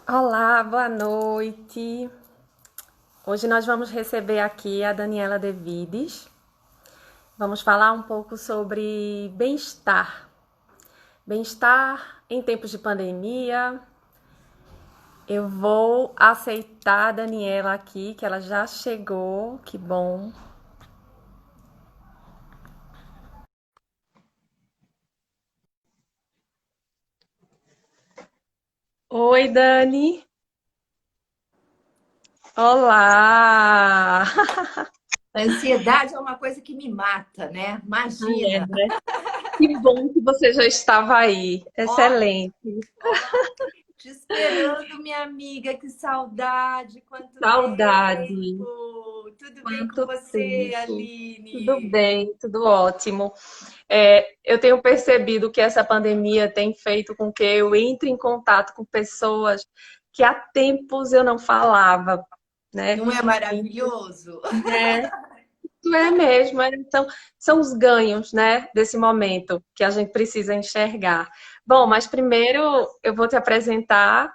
Olá, boa noite. Hoje nós vamos receber aqui a Daniela Devides. Vamos falar um pouco sobre bem-estar. Bem-estar em tempos de pandemia. Eu vou aceitar a Daniela aqui, que ela já chegou. Que bom. Oi, Dani. Olá! A ansiedade é uma coisa que me mata, né? É, Imagina. né? Que bom que você já estava aí. Ó, Excelente. ó, te esperando, minha amiga. Que saudade. Quanto Saudade. tempo. Tudo bem com Quanto você, tempo. Tudo Aline? bem, tudo ótimo. Eu tenho percebido que essa pandemia tem feito com que eu entre em contato com pessoas que há tempos eu não falava, né? Não é E, maravilhoso? é, isso é mesmo. Então, são os ganhos, né, desse momento que a gente precisa enxergar. Bom, mas primeiro eu vou te apresentar.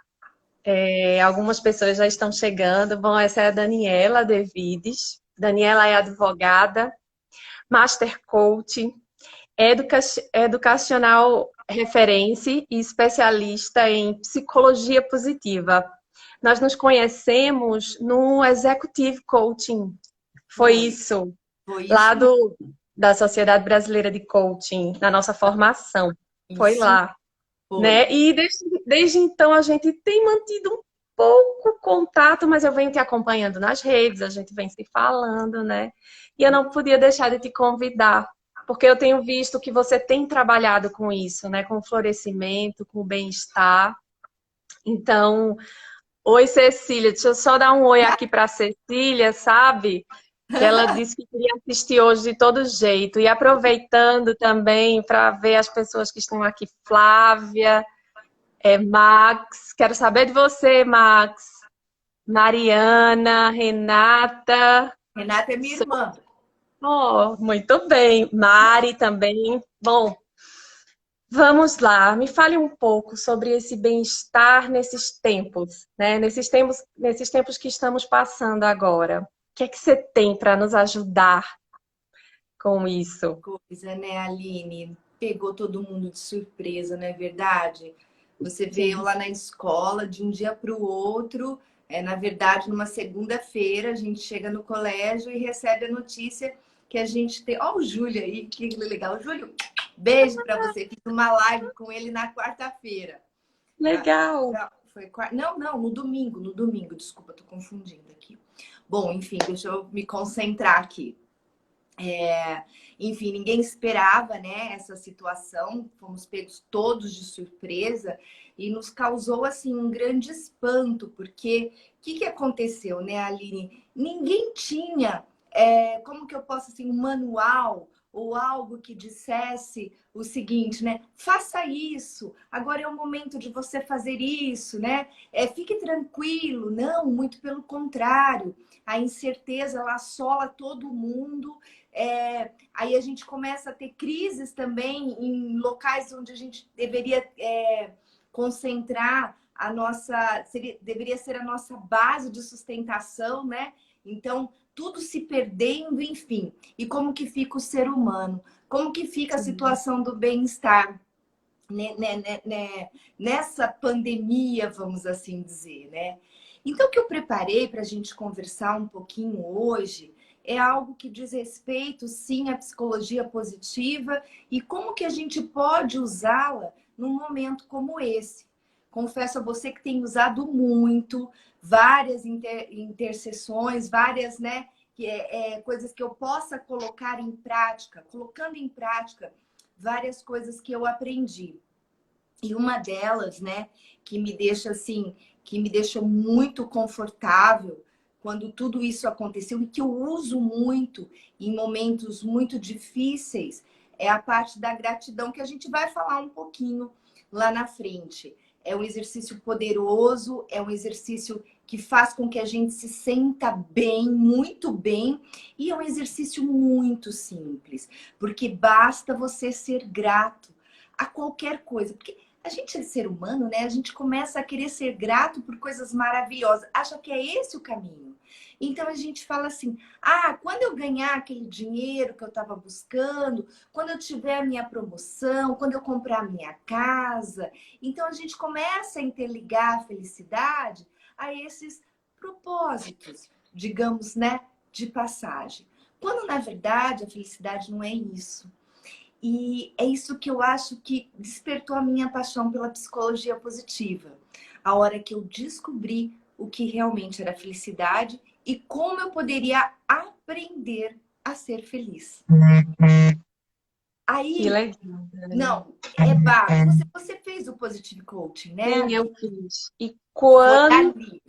Algumas pessoas já estão chegando. Bom, essa é a Daniela Devides. Daniela é advogada, Master Coach, educacional referência e especialista em psicologia positiva. Nós nos conhecemos no Executive Coaching. Foi Foi, isso, foi lá isso, da Sociedade Brasileira de Coaching, na nossa formação. Foi isso lá, foi. né? E desde então a gente tem mantido um pouco contato, mas eu venho te acompanhando nas redes, a gente vem se falando, né? E eu não podia deixar de te convidar, porque eu tenho visto que você tem trabalhado com isso, né? Com o florescimento, com o bem-estar. Então, oi, Cecília, deixa eu só dar um oi aqui para Cecília, sabe? Que ela disse que queria assistir hoje de todo jeito. E aproveitando também para ver as pessoas que estão aqui, Flávia, Max, quero saber de você, Max. Mariana, Renata. Renata é minha irmã. Oh, muito bem. Mari também. Bom, vamos lá. Me fale um pouco sobre esse bem-estar nesses tempos, né? Nesses tempos que estamos passando agora. O que é que você tem para nos ajudar com isso? Coisa, né, Aline? Pegou todo mundo de surpresa, não é verdade? Você veio Sim. lá na escola de um dia para o outro, na verdade, numa segunda-feira, a gente chega no colégio e recebe a notícia que a gente tem. Ó, o Júlio aí, que legal. Júlio, beijo para você. Fiz uma live com ele na quarta-feira. Ah, Legal. não, no domingo, desculpa, tô confundindo aqui. Bom, enfim, deixa eu me concentrar aqui. Enfim, ninguém esperava, né, essa situação. Fomos pegos todos de surpresa e nos causou assim um grande espanto, porque o que aconteceu, né, Aline? Ninguém tinha, como que eu posso assim, um manual ou algo que dissesse o seguinte, né? Faça isso. Agora é o momento de você fazer isso, né? Fique tranquilo. Não, muito pelo contrário. A incerteza ela assola todo mundo. Aí a gente começa a ter crises também em locais onde a gente deveria concentrar a nossa, deveria ser a nossa base de sustentação, né? Então, tudo se perdendo, enfim. E como que fica o ser humano? Como que fica a Sim. situação do bem-estar nessa pandemia, vamos assim dizer, né? Então, o que eu preparei para a gente conversar um pouquinho hoje é algo que diz respeito, sim, à psicologia positiva e como que a gente pode usá-la num momento como esse. Confesso a você que tem usado muito, várias interseções, várias, né, coisas que eu possa colocar em prática, colocando em prática várias coisas que eu aprendi. E uma delas, né, que me deixa assim, que me deixa muito confortável quando tudo isso aconteceu e que eu uso muito em momentos muito difíceis, é a parte da gratidão que a gente vai falar um pouquinho lá na frente. É um exercício poderoso, é um exercício que faz com que a gente se sinta bem, muito bem, e é um exercício muito simples, porque basta você ser grato a qualquer coisa. Porque A gente é ser humano, né? A gente começa a querer ser grato por coisas maravilhosas. Acha que é esse o caminho. Então a gente fala assim: ah, quando eu ganhar aquele dinheiro que eu estava buscando, quando eu tiver a minha promoção, quando eu comprar a minha casa. Então a gente começa a interligar a felicidade a esses propósitos, digamos, né, de passagem. Quando na verdade a felicidade não é isso. E é isso que eu acho que despertou a minha paixão pela psicologia positiva. A hora que eu descobri o que realmente era felicidade e como eu poderia aprender a ser feliz. Que Aí, legal, Dani. não, é básico. Você fez o Positive Coaching, né? Sim, eu fiz. E Foi quando ali.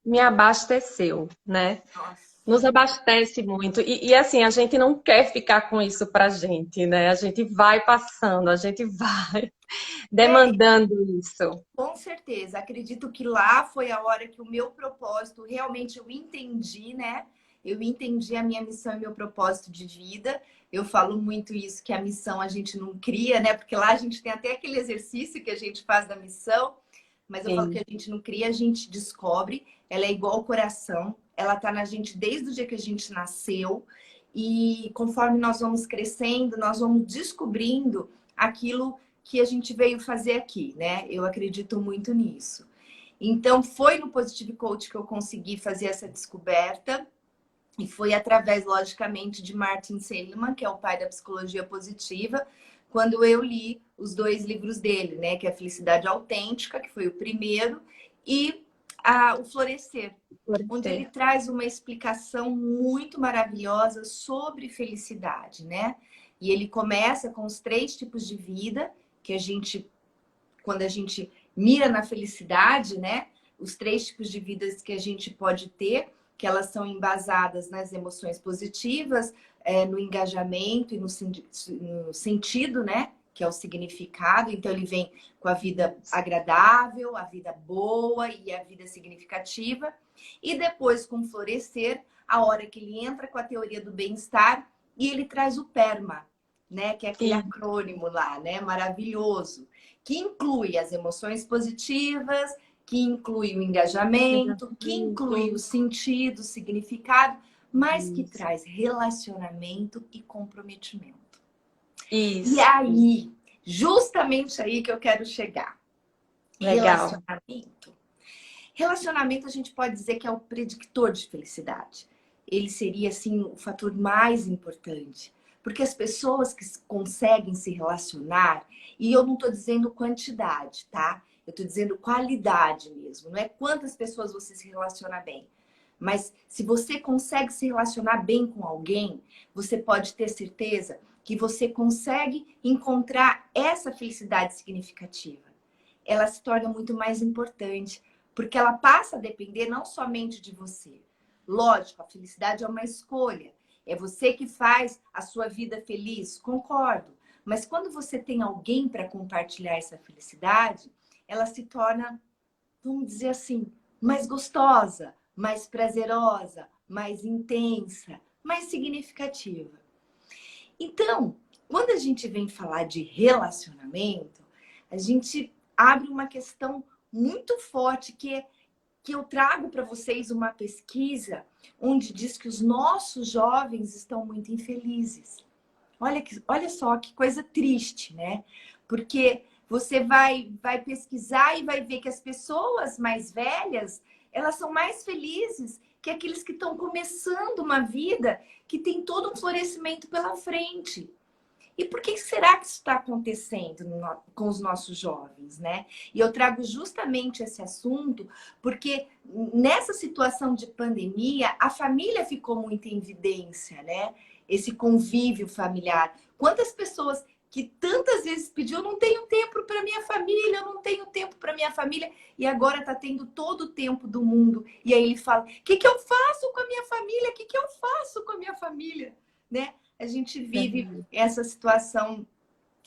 me abasteceu, né? Nossa. Nos abastece muito. Assim, a gente não quer ficar com isso pra gente, né? A gente vai passando, a gente vai É, demandando isso. com certeza. Acredito que lá foi a hora que o meu propósito realmente eu entendi, né? Eu entendi a minha missão e meu propósito de vida. Eu falo muito isso, que a missão a gente não cria, né? Porque lá a gente tem até aquele exercício que a gente faz da missão, mas eu falo que Sim, a gente não cria, a gente descobre. Ela é igual ao coração, ela tá na gente desde o dia que a gente nasceu. E conforme nós vamos crescendo, nós vamos descobrindo aquilo que a gente veio fazer aqui, né? Eu acredito muito nisso. Então, foi no Positive Coach que eu consegui fazer essa descoberta. E foi através, logicamente, de Martin Seligman, que é o pai da psicologia positiva, quando eu li os dois livros dele, né? Que é a Felicidade Autêntica, que foi o primeiro, e o Florescer, pode onde ele ser. traz uma explicação muito maravilhosa sobre felicidade, né? E ele começa com os 3 tipos de vida que a gente, quando a gente mira na felicidade, né? Os 3 tipos de vidas que a gente pode ter, que elas são embasadas nas emoções positivas, no engajamento e no sentido, né? Que é o significado. Então, ele vem com a vida agradável, a vida boa e a vida significativa. E depois, com o florescer, a hora que ele entra com a teoria do bem-estar e ele traz o PERMA, né? Que é aquele Sim, acrônimo lá, né? Maravilhoso, que inclui as emoções positivas, que inclui o engajamento, que inclui o engajamento. sentido, o significado, mas que Isso. traz relacionamento e comprometimento. E Isso. aí, justamente aí que eu quero chegar. Legal. Relacionamento. Relacionamento a gente pode dizer que é o predictor de felicidade. Ele seria, assim, o fator mais importante. Porque as pessoas que conseguem se relacionar, e eu não estou dizendo quantidade, tá? Eu estou dizendo qualidade mesmo. Não é quantas pessoas você se relaciona bem. Mas se você consegue se relacionar bem com alguém, você pode ter certeza que você consegue encontrar essa felicidade significativa. Ela se torna muito mais importante, porque ela passa a depender não somente de você. Lógico, a felicidade é uma escolha. É você que faz a sua vida feliz, concordo. Mas quando você tem alguém para compartilhar essa felicidade, ela se torna, vamos dizer assim, mais gostosa, mais prazerosa, mais intensa, mais significativa. Então, quando a gente vem falar de relacionamento, a gente abre uma questão muito forte que eu trago para vocês uma pesquisa onde diz que os nossos jovens estão muito infelizes. Olha só que coisa triste, né? Porque você vai pesquisar e vai ver que as pessoas mais velhas, elas são mais felizes que aqueles que estão começando uma vida que tem todo um florescimento pela frente. E por que será que isso está acontecendo com os nossos jovens, né? E eu trago justamente esse assunto porque nessa situação de pandemia, a família ficou muito em evidência, né? Esse convívio familiar. Quantas pessoas que tantas vezes pediu, eu não tenho tempo para minha família, eu não tenho tempo para minha família, e agora está tendo todo o tempo do mundo. E aí ele fala: o que eu faço com a minha família? O que eu faço com a minha família? Né? A gente vive Verdade. essa situação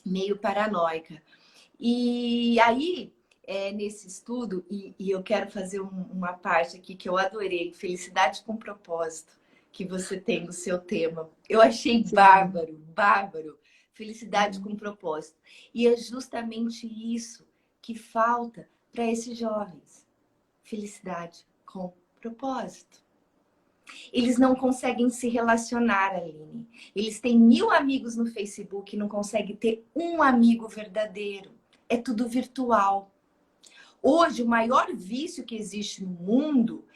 meio paranoica. E aí, nesse estudo, e eu quero fazer uma parte aqui que eu adorei, felicidade com propósito, que você tem no seu tema. Eu achei Sim. bárbaro, bárbaro. Felicidade com propósito. E é justamente isso que falta para esses jovens? Felicidade com propósito. Eles não conseguem se relacionar, Aline. Eles têm 1000 amigos no Facebook e não conseguem ter um amigo verdadeiro. É tudo virtual. Hoje, o maior vício que existe no mundo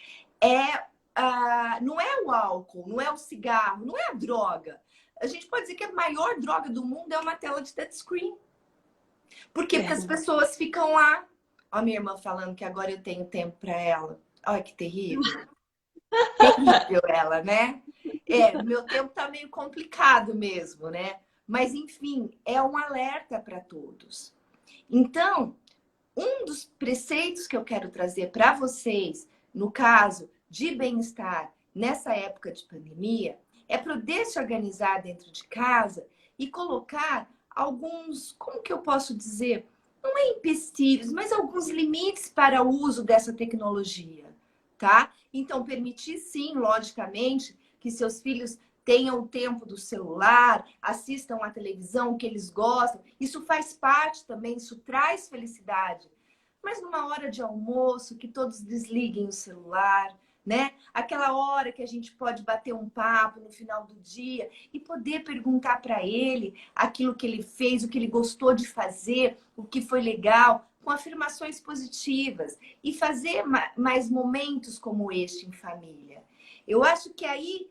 não é o álcool, não é o cigarro, não é a droga. A gente pode dizer que a maior droga do mundo é uma tela de touchscreen. Por quê? Porque as pessoas ficam lá. Ó, minha irmã falando que agora eu tenho tempo para ela. Olha que terrível. Terrível ela, né? Meu tempo tá meio complicado mesmo, né? Mas, enfim, é um alerta para todos. Então, um dos preceitos que eu quero trazer para vocês, no caso de bem-estar nessa época de pandemia, é poder se organizar dentro de casa e colocar alguns, como que eu posso dizer? Não é empecilhos, mas alguns limites para o uso dessa tecnologia, tá? Então, permitir sim, logicamente, que seus filhos tenham o tempo do celular, assistam à televisão, o que eles gostam. Isso faz parte também, isso traz felicidade. Mas numa hora de almoço, que todos desliguem o celular, né? Aquela hora que a gente pode bater um papo no final do dia e poder perguntar para ele aquilo que ele fez, o que ele gostou de fazer, o que foi legal, com afirmações positivas e fazer mais momentos como este em família. Eu acho que aí,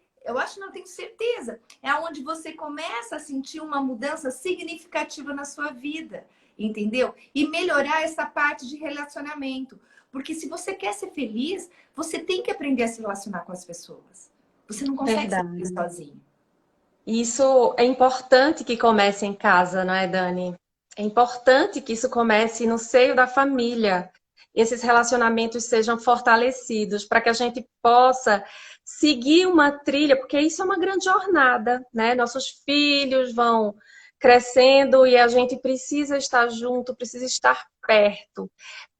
não tenho certeza, é onde você começa a sentir uma mudança significativa na sua vida, entendeu? E melhorar essa parte de relacionamento. Porque se você quer ser feliz, você tem que aprender a se relacionar com as pessoas. Você não consegue ser feliz Verdade. sozinho. Isso é importante que comece em casa, não é, Dani? É importante que isso comece no seio da família. Esses relacionamentos sejam fortalecidos para que a gente possa seguir uma trilha, porque isso é uma grande jornada, né? Nossos filhos vão crescendo e a gente precisa estar junto, precisa estar perto,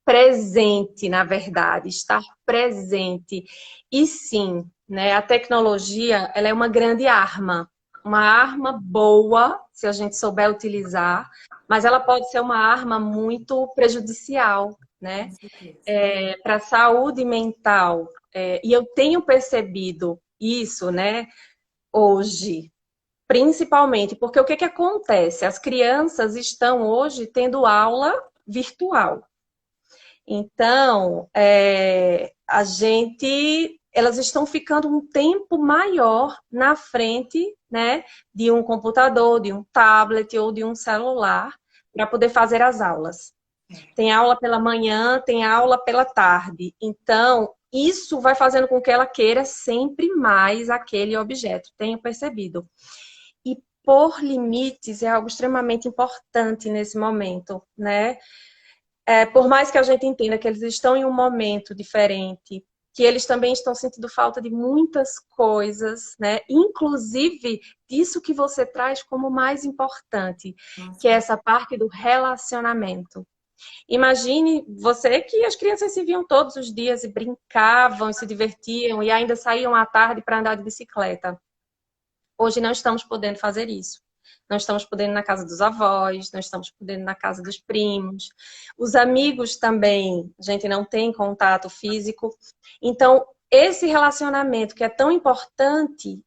presente, na verdade, estar presente. E sim, né, a tecnologia, ela é uma arma boa, se a gente souber utilizar, mas ela pode ser uma arma muito prejudicial, né, Com certeza. para a saúde mental. E eu tenho percebido isso, né, hoje, principalmente, porque o que que acontece? As crianças estão hoje tendo aula virtual. Então, elas estão ficando um tempo maior na frente, né, de um computador, de um tablet ou de um celular para poder fazer as aulas. Tem aula pela manhã, tem aula pela tarde. Então, isso vai fazendo com que ela queira sempre mais aquele objeto. Tenho percebido. E pôr limites é algo extremamente importante nesse momento, né? Por mais que a gente entenda que eles estão em um momento diferente, que eles também estão sentindo falta de muitas coisas, né? Inclusive disso que você traz como mais importante, que é Nossa. essa parte do relacionamento. Imagine você que as crianças se viam todos os dias e brincavam, e se divertiam e ainda saíam à tarde para andar de bicicleta. Hoje não estamos podendo fazer isso. Não estamos podendo ir na casa dos avós, não estamos podendo ir na casa dos primos. Os amigos também, a gente não tem contato físico. Então, esse relacionamento que é tão importante,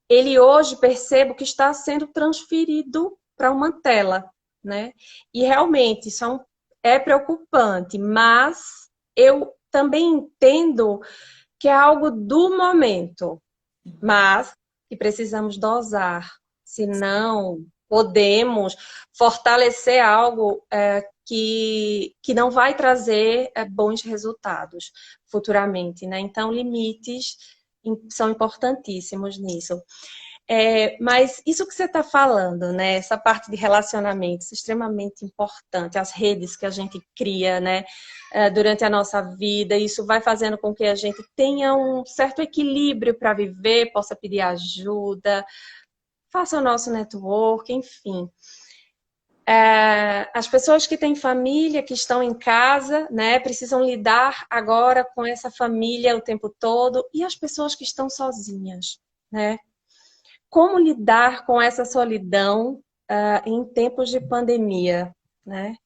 ele hoje percebo que está sendo transferido para uma tela, né? E realmente isso é preocupante, mas eu também entendo que é algo do momento, mas que precisamos dosar, senão podemos fortalecer algo que não vai trazer bons resultados futuramente, né? Então, limites são importantíssimos nisso. Mas isso que você está falando, né? Essa parte de relacionamentos, extremamente importante, as redes que a gente cria, né? Durante a nossa vida, isso vai fazendo com que a gente tenha um certo equilíbrio para viver, possa pedir ajuda, faça o nosso network, enfim. As pessoas que têm família, que estão em casa, né, precisam lidar agora com essa família o tempo todo, e as pessoas que estão sozinhas, né? Como lidar com essa solidão em tempos de pandemia, né?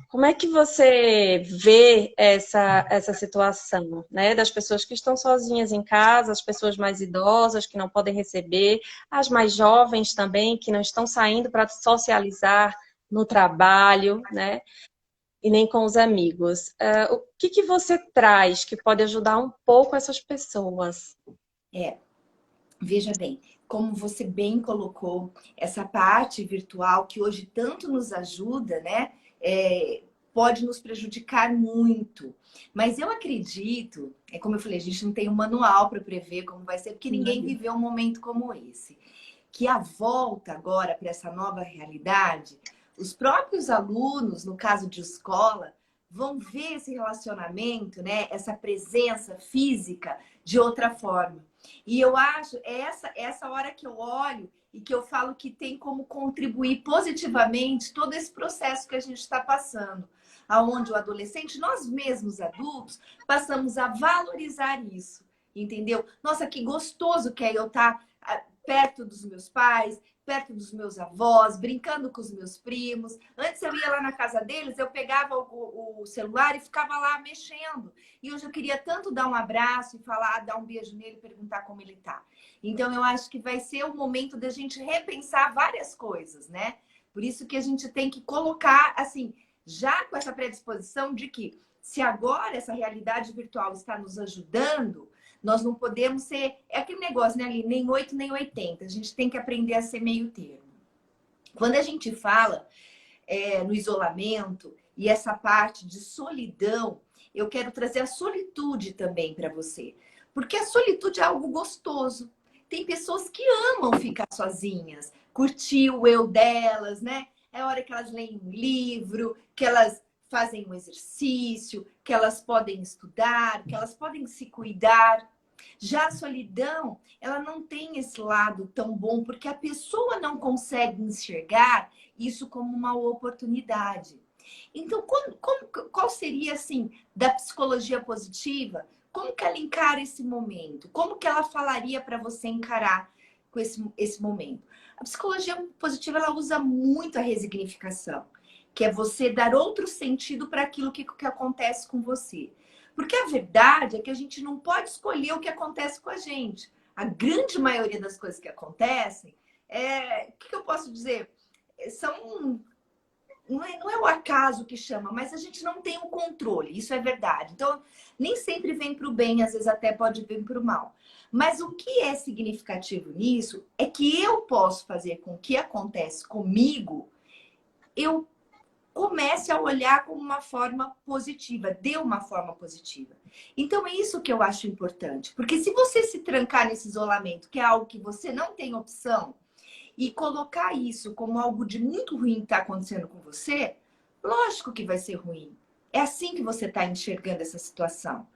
Como é que você vê essa situação, né? Das pessoas que estão sozinhas em casa, as pessoas mais idosas que não podem receber, as mais jovens também que não estão saindo para socializar no trabalho, né? E nem com os amigos. O que que você traz que pode ajudar um pouco essas pessoas? É, veja bem, como você bem colocou, essa parte virtual que hoje tanto nos ajuda, né? Pode nos prejudicar muito. Mas eu acredito, é como eu falei, a gente não tem um manual para prever como vai ser, porque ninguém viveu um momento como esse. Que a volta agora para essa nova realidade, os próprios alunos, no caso de escola, vão ver esse relacionamento, né? Essa presença física de outra forma. E eu acho, essa hora que eu olho e que eu falo que tem como contribuir positivamente todo esse processo que a gente está passando. Aonde o adolescente, nós mesmos adultos, passamos a valorizar isso, entendeu? Nossa, que gostoso que é eu estar perto dos meus pais, perto dos meus avós, brincando com os meus primos. Antes eu ia lá na casa deles, eu pegava o celular e ficava lá mexendo. E hoje eu queria tanto dar um abraço e falar, dar um beijo nele, perguntar como ele tá. Então eu acho que vai ser o momento da gente repensar várias coisas, né? Por isso que a gente tem que colocar, assim, já com essa predisposição de que se agora essa realidade virtual está nos ajudando, nós não podemos ser... É aquele negócio, né, ali, nem 8 nem 80. A gente tem que aprender a ser meio termo. Quando a gente fala no isolamento e essa parte de solidão, eu quero trazer a solitude também para você. Porque a solitude é algo gostoso. Tem pessoas que amam ficar sozinhas, curtir o eu delas, né? É a hora que elas leem um livro, que elas fazem um exercício, que elas podem estudar, que elas podem se cuidar. Já a solidão, ela não tem esse lado tão bom, porque a pessoa não consegue enxergar isso como uma oportunidade. Então, qual seria, assim, da psicologia positiva? Como que ela encara esse momento? Como que ela falaria para você encarar com esse momento? A psicologia positiva, ela usa muito a resignificação, que é você dar outro sentido para aquilo que acontece com você. Porque a verdade é que a gente não pode escolher o que acontece com a gente. A grande maioria das coisas que acontecem, o que eu posso dizer? São não é o acaso que chama, mas a gente não tem o controle, isso é verdade. Então, nem sempre vem para o bem, às vezes até pode vir para o mal. Mas o que é significativo nisso é que eu posso fazer com que acontece comigo, eu comece a olhar como uma forma positiva, de uma forma positiva. Então, é isso que eu acho importante. Porque se você se trancar nesse isolamento, que é algo que você não tem opção, e colocar isso como algo de muito ruim que está acontecendo com você, lógico que vai ser ruim. É assim que você está enxergando essa situação.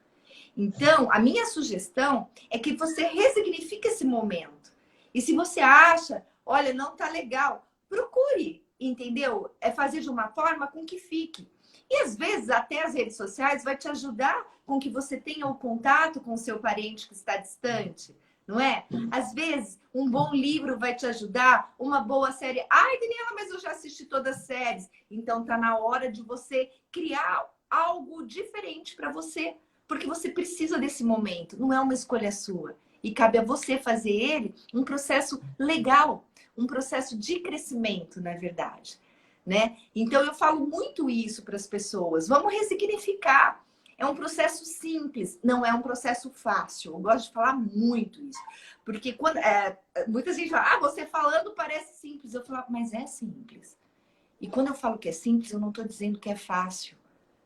Então, a minha sugestão é que você resignifique esse momento. E se você acha, olha, não tá legal, procure, entendeu? É fazer de uma forma com que fique. E às vezes até as redes sociais vai te ajudar com que você tenha o contato com o seu parente que está distante, não é? Às vezes um bom livro vai te ajudar, uma boa série. Ai, Daniela, mas eu já assisti todas as séries. Então tá na hora de você criar algo diferente para você, porque você precisa desse momento, não é uma escolha sua. E cabe a você fazer ele um processo legal, um processo de crescimento, na verdade, né? Então eu falo muito isso para as pessoas. Vamos ressignificar. É um processo simples, não é um processo fácil. Eu gosto de falar muito isso. Porque quando muita gente fala, você falando parece simples. Eu falo, mas é simples. E quando eu falo que é simples, eu não estou dizendo que é fácil.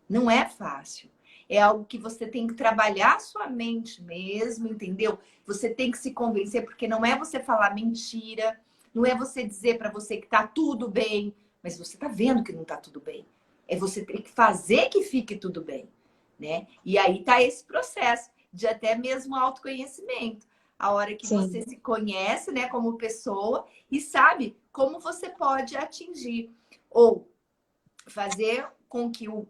Não é fácil. É algo que você tem que trabalhar a sua mente mesmo, entendeu? Você tem que se convencer, porque não é você falar mentira, não é você dizer para você que tá tudo bem, mas você tá vendo que não tá tudo bem. É você ter que fazer que fique tudo bem, né? E aí tá esse processo de até mesmo autoconhecimento. A hora que você Sim. se conhece, né, como pessoa e sabe como você pode atingir ou fazer com que o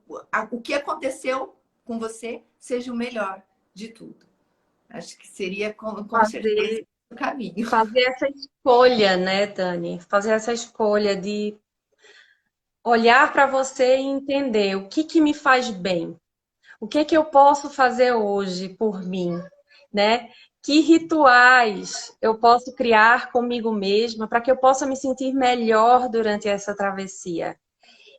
que aconteceu com você seja o melhor de tudo. Acho que seria com certeza Fazer, o caminho. fazer essa escolha, né, Dani? Fazer essa escolha de olhar para você e entender o que me faz bem. O que eu posso fazer hoje por mim, né? Que rituais eu posso criar comigo mesma para que eu possa me sentir melhor durante essa travessia?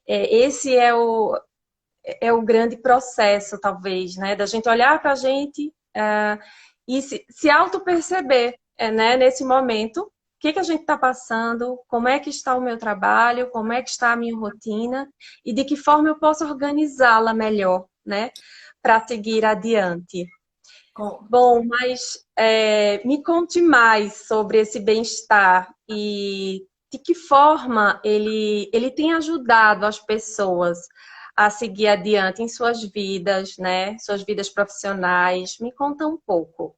Esse é o grande processo, talvez, né? Da gente olhar para a gente e se auto-perceber, né? Nesse momento, o que a gente está passando, como é que está o meu trabalho, como é que está a minha rotina e de que forma eu posso organizá-la melhor, né? Para seguir adiante. Com... Bom, mas me conte mais sobre esse bem-estar e de que forma ele tem ajudado as pessoas a seguir adiante em suas vidas, né? Suas vidas profissionais. Me conta um pouco.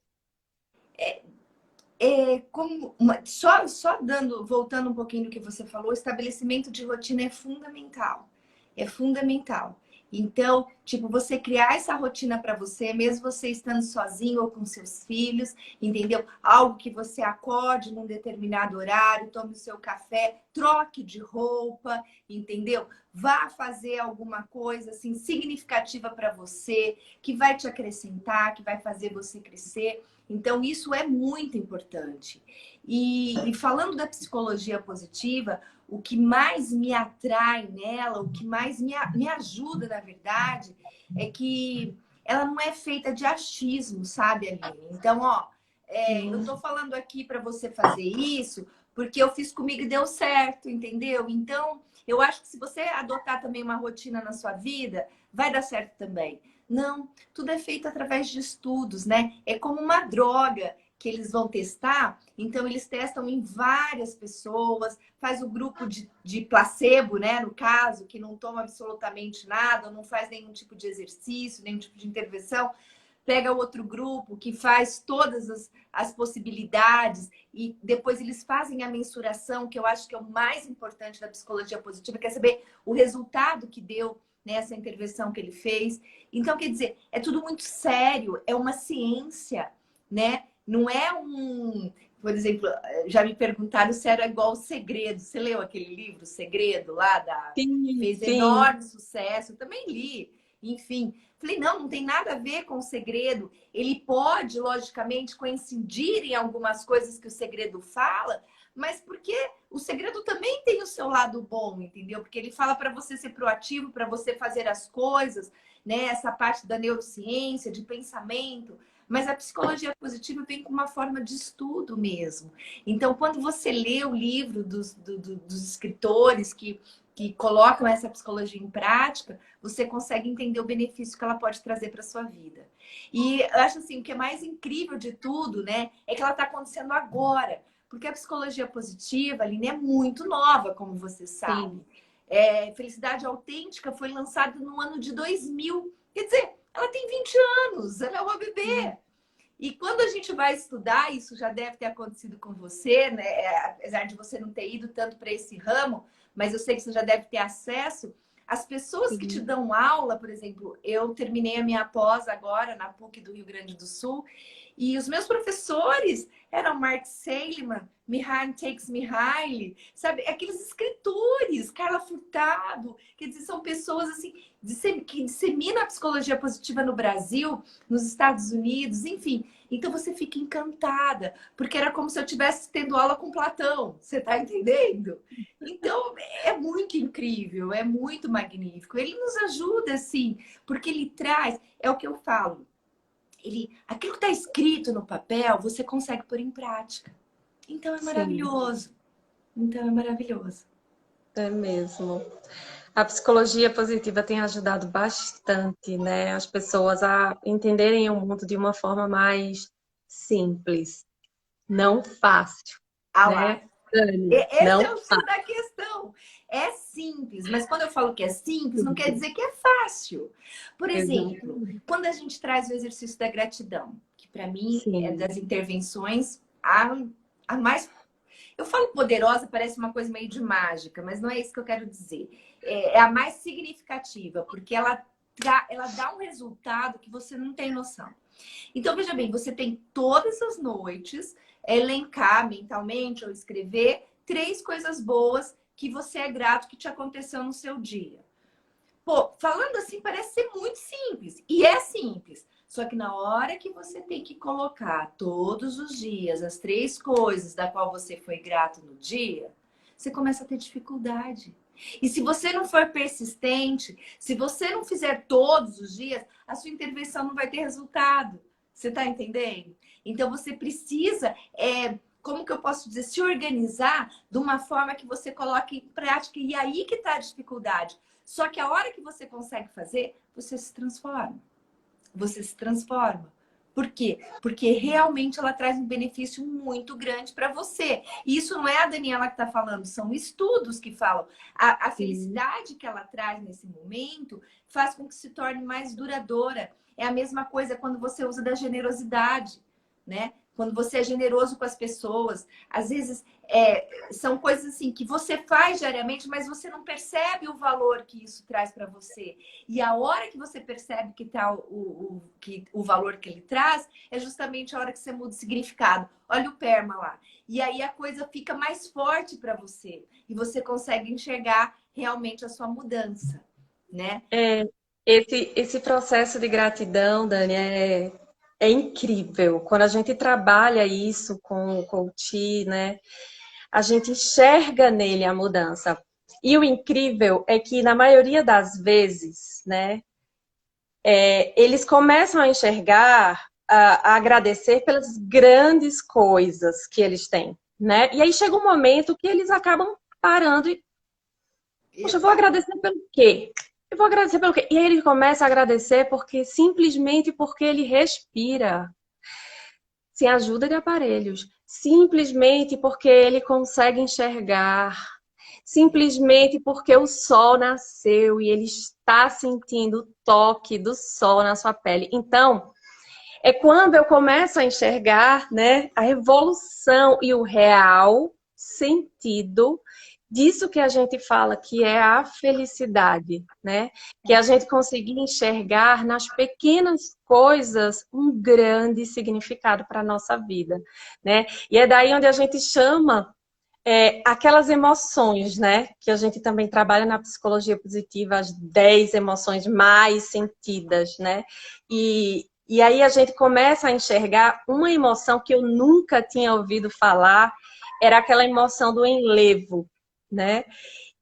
Só dando, voltando um pouquinho do que você falou, o estabelecimento de rotina é fundamental. É fundamental. Então, tipo, você criar essa rotina para você, mesmo você estando sozinho ou com seus filhos, entendeu? Algo que você acorde num determinado horário, tome o seu café, troque de roupa, entendeu? Vá fazer alguma coisa assim significativa para você, que vai te acrescentar, que vai fazer você crescer. Então, isso é muito importante. E falando da psicologia positiva, o que mais me atrai nela, o que mais me ajuda, na verdade, é que ela não é feita de achismo, sabe, Aline? Então, ó, eu tô falando aqui para você fazer isso porque eu fiz comigo e deu certo, entendeu? Então, eu acho que se você adotar também uma rotina na sua vida, vai dar certo também. Não, tudo é feito através de estudos, né? É como uma droga que eles vão testar. Então, eles testam em várias pessoas, faz o grupo de placebo, né? No caso, que não toma absolutamente nada, não faz nenhum tipo de exercício, nenhum tipo de intervenção. Pega outro grupo que faz todas as possibilidades e depois eles fazem a mensuração, que eu acho que é o mais importante da psicologia positiva, quer saber o resultado que deu nessa intervenção que ele fez. Então, quer dizer, é tudo muito sério, é uma ciência, né? Não é um... Por exemplo, já me perguntaram se era igual o Segredo. Você leu aquele livro, Segredo, lá da... Sim, Fez sim. enorme sucesso. Eu também li. Enfim, falei, não tem nada a ver com o Segredo. Ele pode, logicamente, coincidir em algumas coisas que o Segredo fala, mas porque o Segredo também tem o seu lado bom, entendeu? Porque ele fala para você ser proativo, para você fazer as coisas, né? Essa parte da neurociência, de pensamento. Mas a psicologia positiva vem com uma forma de estudo mesmo. Então, quando você lê o livro dos escritores que colocam essa psicologia em prática, você consegue entender o benefício que ela pode trazer para sua vida. E eu acho assim, o que é mais incrível de tudo, né, é que ela está acontecendo agora. Porque a psicologia positiva, Aline, é muito nova, como você sabe. Sim. Felicidade Autêntica foi lançada no ano de 2000. Quer dizer, ela tem 20 anos, ela é uma bebê. E quando a gente vai estudar, isso já deve ter acontecido com você, né? Apesar de você não ter ido tanto para esse ramo, mas eu sei que você já deve ter acesso. As pessoas que te Sim. dão aula, por exemplo, eu terminei a minha pós agora na PUC do Rio Grande do Sul, e os meus professores eram Mark Seligman, Mihaly Csikszentmihalyi, sabe? Aqueles escritores, Carla Furtado, quer dizer, são pessoas assim que disseminam a psicologia positiva no Brasil, nos Estados Unidos, enfim. Então você fica encantada, porque era como se eu estivesse tendo aula com Platão, você está entendendo? Então é muito incrível, é muito magnífico. Ele nos ajuda, assim, porque ele traz, é o que eu falo, aquilo que está escrito no papel, você consegue pôr em prática. Então é Sim, maravilhoso. Então é maravilhoso. é mesmo. A psicologia positiva tem ajudado bastante, né, as pessoas a entenderem o mundo de uma forma mais simples, não fácil, Ah lá. né, Dani? Esse Não é o X fácil. da questão. É simples, mas quando eu falo que é simples, não quer dizer que é fácil. Por exemplo, Exatamente. quando a gente traz o exercício da gratidão, que para mim é Sim, das intervenções a mais. Eu falo poderosa, parece uma coisa meio de mágica, mas não é isso que eu quero dizer. É a mais significativa, porque ela dá um resultado que você não tem noção. Então, veja bem, você tem todas as noites elencar mentalmente ou escrever 3 coisas boas que você é grato que te aconteceu no seu dia. Pô, falando assim parece ser muito simples. E é simples. Só que na hora que você tem que colocar todos os dias as 3 coisas da qual você foi grato no dia, você começa a ter dificuldade. E se você não for persistente, se você não fizer todos os dias, a sua intervenção não vai ter resultado. Você está entendendo? Então você precisa, como que eu posso dizer, se organizar de uma forma que você coloque em prática. E aí que está a dificuldade. Só que a hora que você consegue fazer, você se transforma. Você se transforma. Por quê? Porque realmente ela traz um benefício muito grande para você. E isso não é a Daniela que está falando, são estudos que falam. A felicidade que ela traz nesse momento faz com que se torne mais duradoura. É a mesma coisa quando você usa da generosidade, né? Quando você é generoso com as pessoas. Às vezes são coisas assim que você faz diariamente, mas você não percebe o valor que isso traz para você. E a hora que você percebe que tá o valor que ele traz, é justamente a hora que você muda o significado. Olha o PERMA lá. E aí a coisa fica mais forte para você. E você consegue enxergar realmente a sua mudança, né? Esse processo de gratidão, Dani, é incrível. Quando a gente trabalha isso com o coach, né, a gente enxerga nele a mudança. E o incrível é que, na maioria das vezes, né, eles começam a enxergar, a agradecer pelas grandes coisas que eles têm, né? E aí chega um momento que eles acabam parando e, poxa, eu vou agradecer pelo quê? Eu vou agradecer pelo quê? E aí ele começa a agradecer simplesmente porque ele respira, sem ajuda de aparelhos, simplesmente porque ele consegue enxergar, simplesmente porque o sol nasceu e ele está sentindo o toque do sol na sua pele. Então, é quando eu começo a enxergar, né, a evolução e o real sentido disso que a gente fala, que é a felicidade, né? Que a gente conseguir enxergar nas pequenas coisas um grande significado para a nossa vida, né? E é daí onde a gente chama aquelas emoções, né? Que a gente também trabalha na psicologia positiva, as 10 emoções mais sentidas, né? E aí a gente começa a enxergar uma emoção que eu nunca tinha ouvido falar, era aquela emoção do enlevo, né?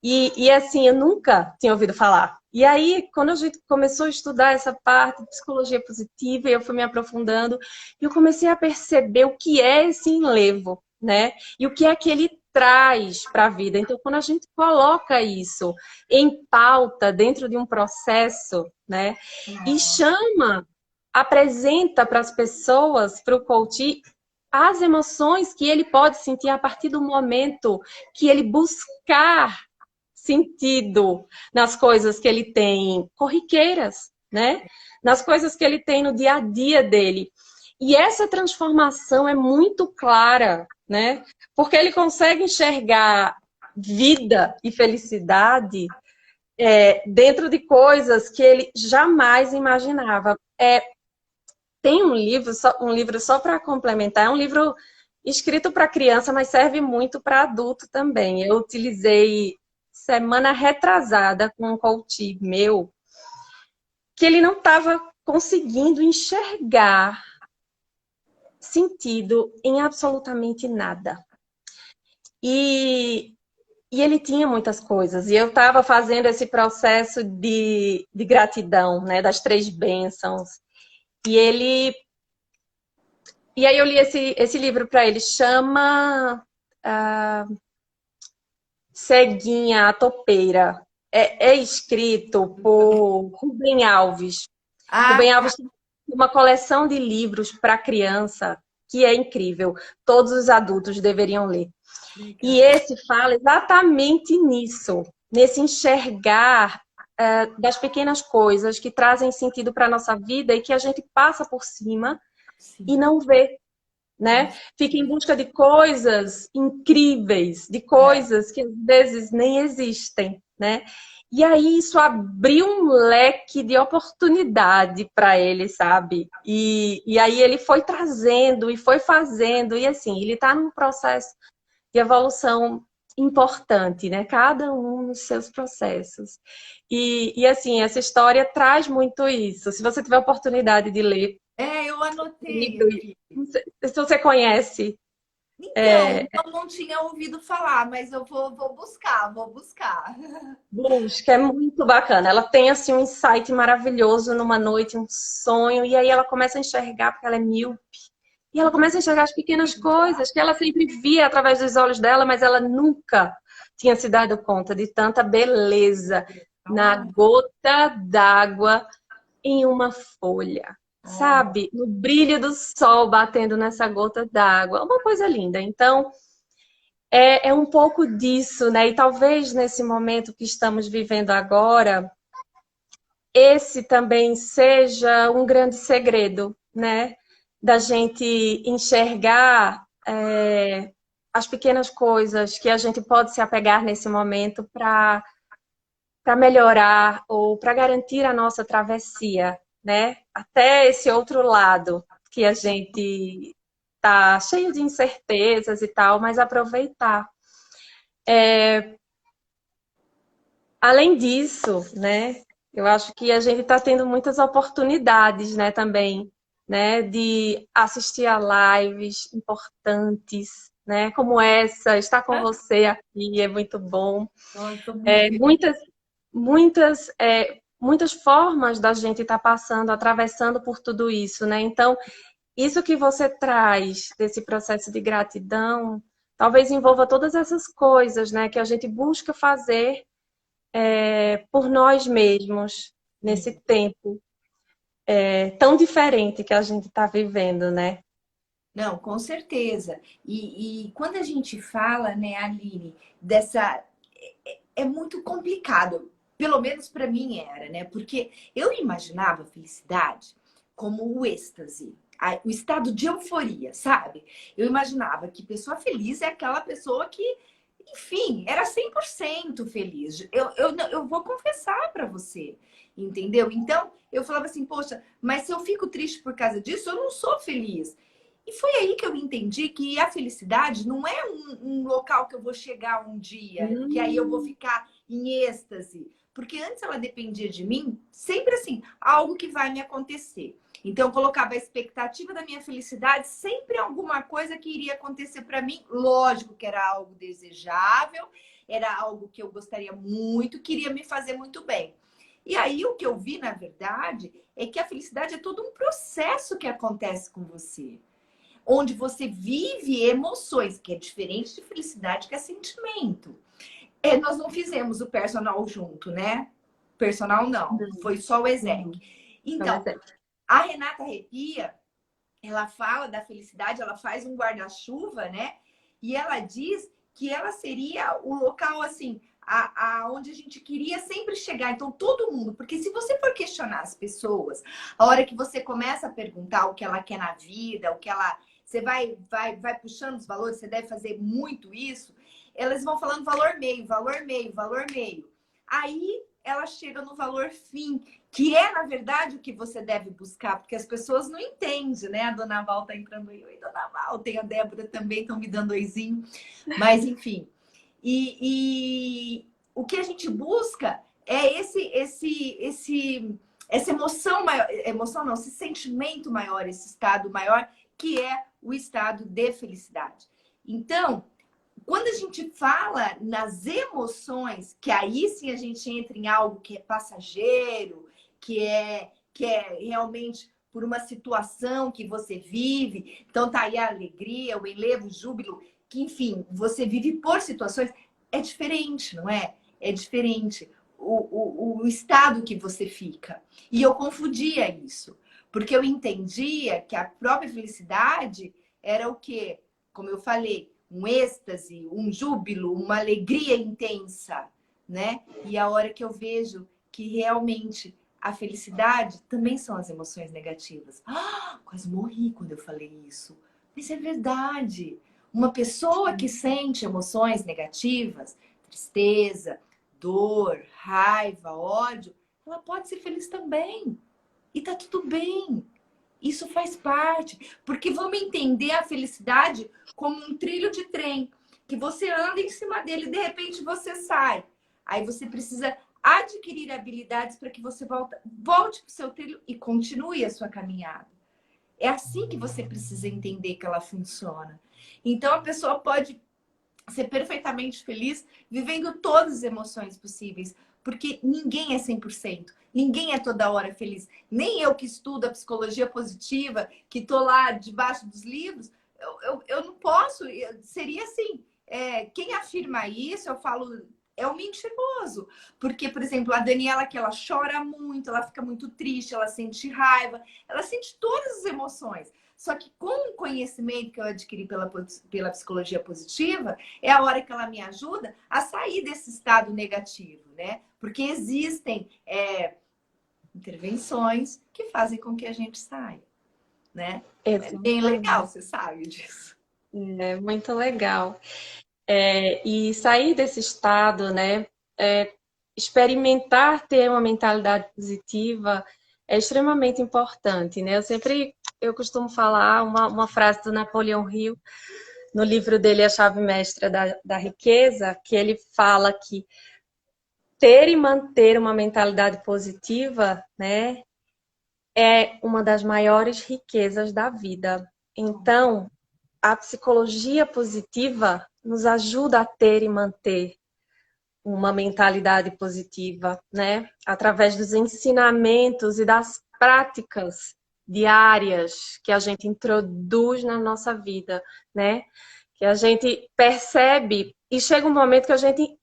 E assim, eu nunca tinha ouvido falar. E aí, quando a gente começou a estudar essa parte de psicologia positiva, eu fui me aprofundando, e eu comecei a perceber o que é esse enlevo, né? E o que é que ele traz para a vida. Então, quando a gente coloca isso em pauta dentro de um processo, né? E chama, apresenta para as pessoas, para o coach, as emoções que ele pode sentir a partir do momento que ele buscar sentido nas coisas que ele tem corriqueiras, né? Nas coisas que ele tem no dia a dia dele. E essa transformação é muito clara, né? Porque ele consegue enxergar vida e felicidade dentro de coisas que ele jamais imaginava. Tem um livro só para complementar, é um livro escrito para criança, mas serve muito para adulto também. Eu utilizei semana retrasada com um coach meu, que ele não estava conseguindo enxergar sentido em absolutamente nada. E ele tinha muitas coisas. E eu estava fazendo esse processo de gratidão, né, das 3 bênçãos. E aí eu li esse livro para ele, chama Ceguinha, a Topeira. É escrito por Rubem Alves. Ah, Rubem tá. Alves tem uma coleção de livros para criança que é incrível. Todos os adultos deveriam ler. E Legal. esse fala exatamente nisso, nesse enxergar das pequenas coisas que trazem sentido para a nossa vida e que a gente passa por cima e Sim. não vê, né? Fica em busca de coisas incríveis, de coisas que às vezes nem existem, né? E aí isso abriu um leque de oportunidade para ele, sabe? E aí ele foi trazendo e foi fazendo, e assim, ele está num processo de evolução importante, né? Cada um nos seus processos. E assim, essa história traz muito isso. Se você tiver a oportunidade de ler Eu o anotei livro, aqui. não sei se você conhece, Então, eu não tinha ouvido falar, mas eu vou buscar, vou buscar. busca, é muito bacana. Ela tem assim um insight maravilhoso numa noite, um sonho, e aí ela começa a enxergar, porque ela é míope, e ela começa a enxergar as pequenas coisas que ela sempre via através dos olhos dela, mas ela nunca tinha se dado conta de tanta beleza na Olha, gota d'água em uma folha, olha. sabe? No brilho do sol batendo nessa gota d'água. Uma coisa linda. Então, é um pouco disso, né? E talvez nesse momento que estamos vivendo agora, esse também seja um grande segredo, né? Da gente enxergar as pequenas coisas que a gente pode se apegar nesse momento para melhorar ou para garantir a nossa travessia, né? Até esse outro lado que a gente tá cheio de incertezas e tal, mas aproveitar. Além disso, né? Eu acho que a gente está tendo muitas oportunidades, né, também, né, de assistir a lives importantes, né, como essa, estar com você aqui é muito bom. Nossa, estou muito feliz. Muitas, muitas formas da gente estar passando, atravessando por tudo isso, né? Então, isso que você traz desse processo de gratidão, talvez envolva todas essas coisas, né, que a gente busca fazer por nós mesmos nesse tempo tão diferente que a gente está vivendo, né? Não, com certeza. E quando a gente fala, né, Aline, dessa. É muito complicado. Pelo menos para mim era, né? Porque eu imaginava a felicidade como o êxtase, o estado de euforia, sabe? Eu imaginava que pessoa feliz é aquela pessoa que, enfim, era 100% feliz. Eu vou confessar para você, entendeu? Então, eu falava assim, poxa, mas se eu fico triste por causa disso, eu não sou feliz. E foi aí que eu entendi que a felicidade não é um local que eu vou chegar um dia, que aí eu vou Hum, ficar em êxtase. Porque antes ela dependia de mim, sempre assim, algo que vai me acontecer. Então, eu colocava a expectativa da minha felicidade sempre em alguma coisa que iria acontecer para mim. Lógico que era algo desejável, era algo que eu gostaria muito, queria me fazer muito bem. E aí, o que eu vi, na verdade, é que a felicidade é todo um processo que acontece com você onde você vive emoções, que é diferente de felicidade, que é sentimento. Nós não fizemos o personal junto, né? Personal não, foi só o exec. uhum. Então, Então, a Renata Arrepia, ela fala da felicidade, ela faz um guarda-chuva, né? E ela diz que ela seria o local, assim, onde a gente queria sempre chegar. Então, todo mundo, porque se você for questionar as pessoas, a hora que você começa a perguntar o que ela quer na vida, o que ela. Você vai puxando os valores, você deve fazer muito isso, elas vão falando valor meio, valor meio, valor meio. Aí ela chega no valor fim, que é, na verdade, o que você deve buscar, porque as pessoas não entendem, né? A dona Val tá entrando aí. Oi, dona Val, tem a Débora também, estão me dando oizinho. Mas, enfim. E o que a gente busca é essa emoção maior, emoção não, esse sentimento maior, esse estado maior, que é o estado de felicidade. Então, quando a gente fala nas emoções, que aí sim a gente entra em algo que é passageiro, que é realmente por uma situação que você vive. Então tá aí a alegria, o enlevo, o júbilo, que enfim, você vive por situações. É diferente, não é? É diferente o estado que você fica. E eu confundia isso, porque eu entendia que a própria felicidade era o quê? Como eu falei, um êxtase, um júbilo, uma alegria intensa, né? E a hora que eu vejo que realmente a felicidade também são as emoções negativas. Quase morri quando eu falei isso. Mas é verdade. Uma pessoa que sente emoções negativas, tristeza, dor, raiva, ódio, ela pode ser feliz também. E tá tudo bem. Isso faz parte, porque vamos entender a felicidade como um trilho de trem, que você anda em cima dele e de repente você sai. Aí você precisa adquirir habilidades para que você volte para o seu trilho e continue a sua caminhada. É assim que você precisa entender que ela funciona. Então, a pessoa pode ser perfeitamente feliz vivendo todas as emoções possíveis, porque ninguém é 100%. Ninguém é toda hora feliz. Nem eu que estudo a psicologia positiva, que estou lá debaixo dos livros, eu não posso. Seria assim, quem afirma isso, eu falo, é um mentiroso. Porque, por exemplo, a Daniela, que ela chora muito, ela fica muito triste, ela sente raiva, ela sente todas as emoções. Só que com o conhecimento que eu adquiri pela psicologia positiva, é a hora que ela me ajuda a sair desse estado negativo, né? Porque existem intervenções que fazem com que a gente saia, né? É bem legal, você sabe disso. É muito legal. E sair desse estado, né? Experimentar ter uma mentalidade positiva é extremamente importante, né? Eu costumo falar uma frase do Napoleão Hill, no livro dele A Chave Mestra da Riqueza, que ele fala que ter e manter uma mentalidade positiva, né, é uma das maiores riquezas da vida. Então, a psicologia positiva nos ajuda a ter e manter uma mentalidade positiva, né? Através dos ensinamentos e das práticas diárias que a gente introduz na nossa vida, né? Que a gente percebe e chega um momento que a gente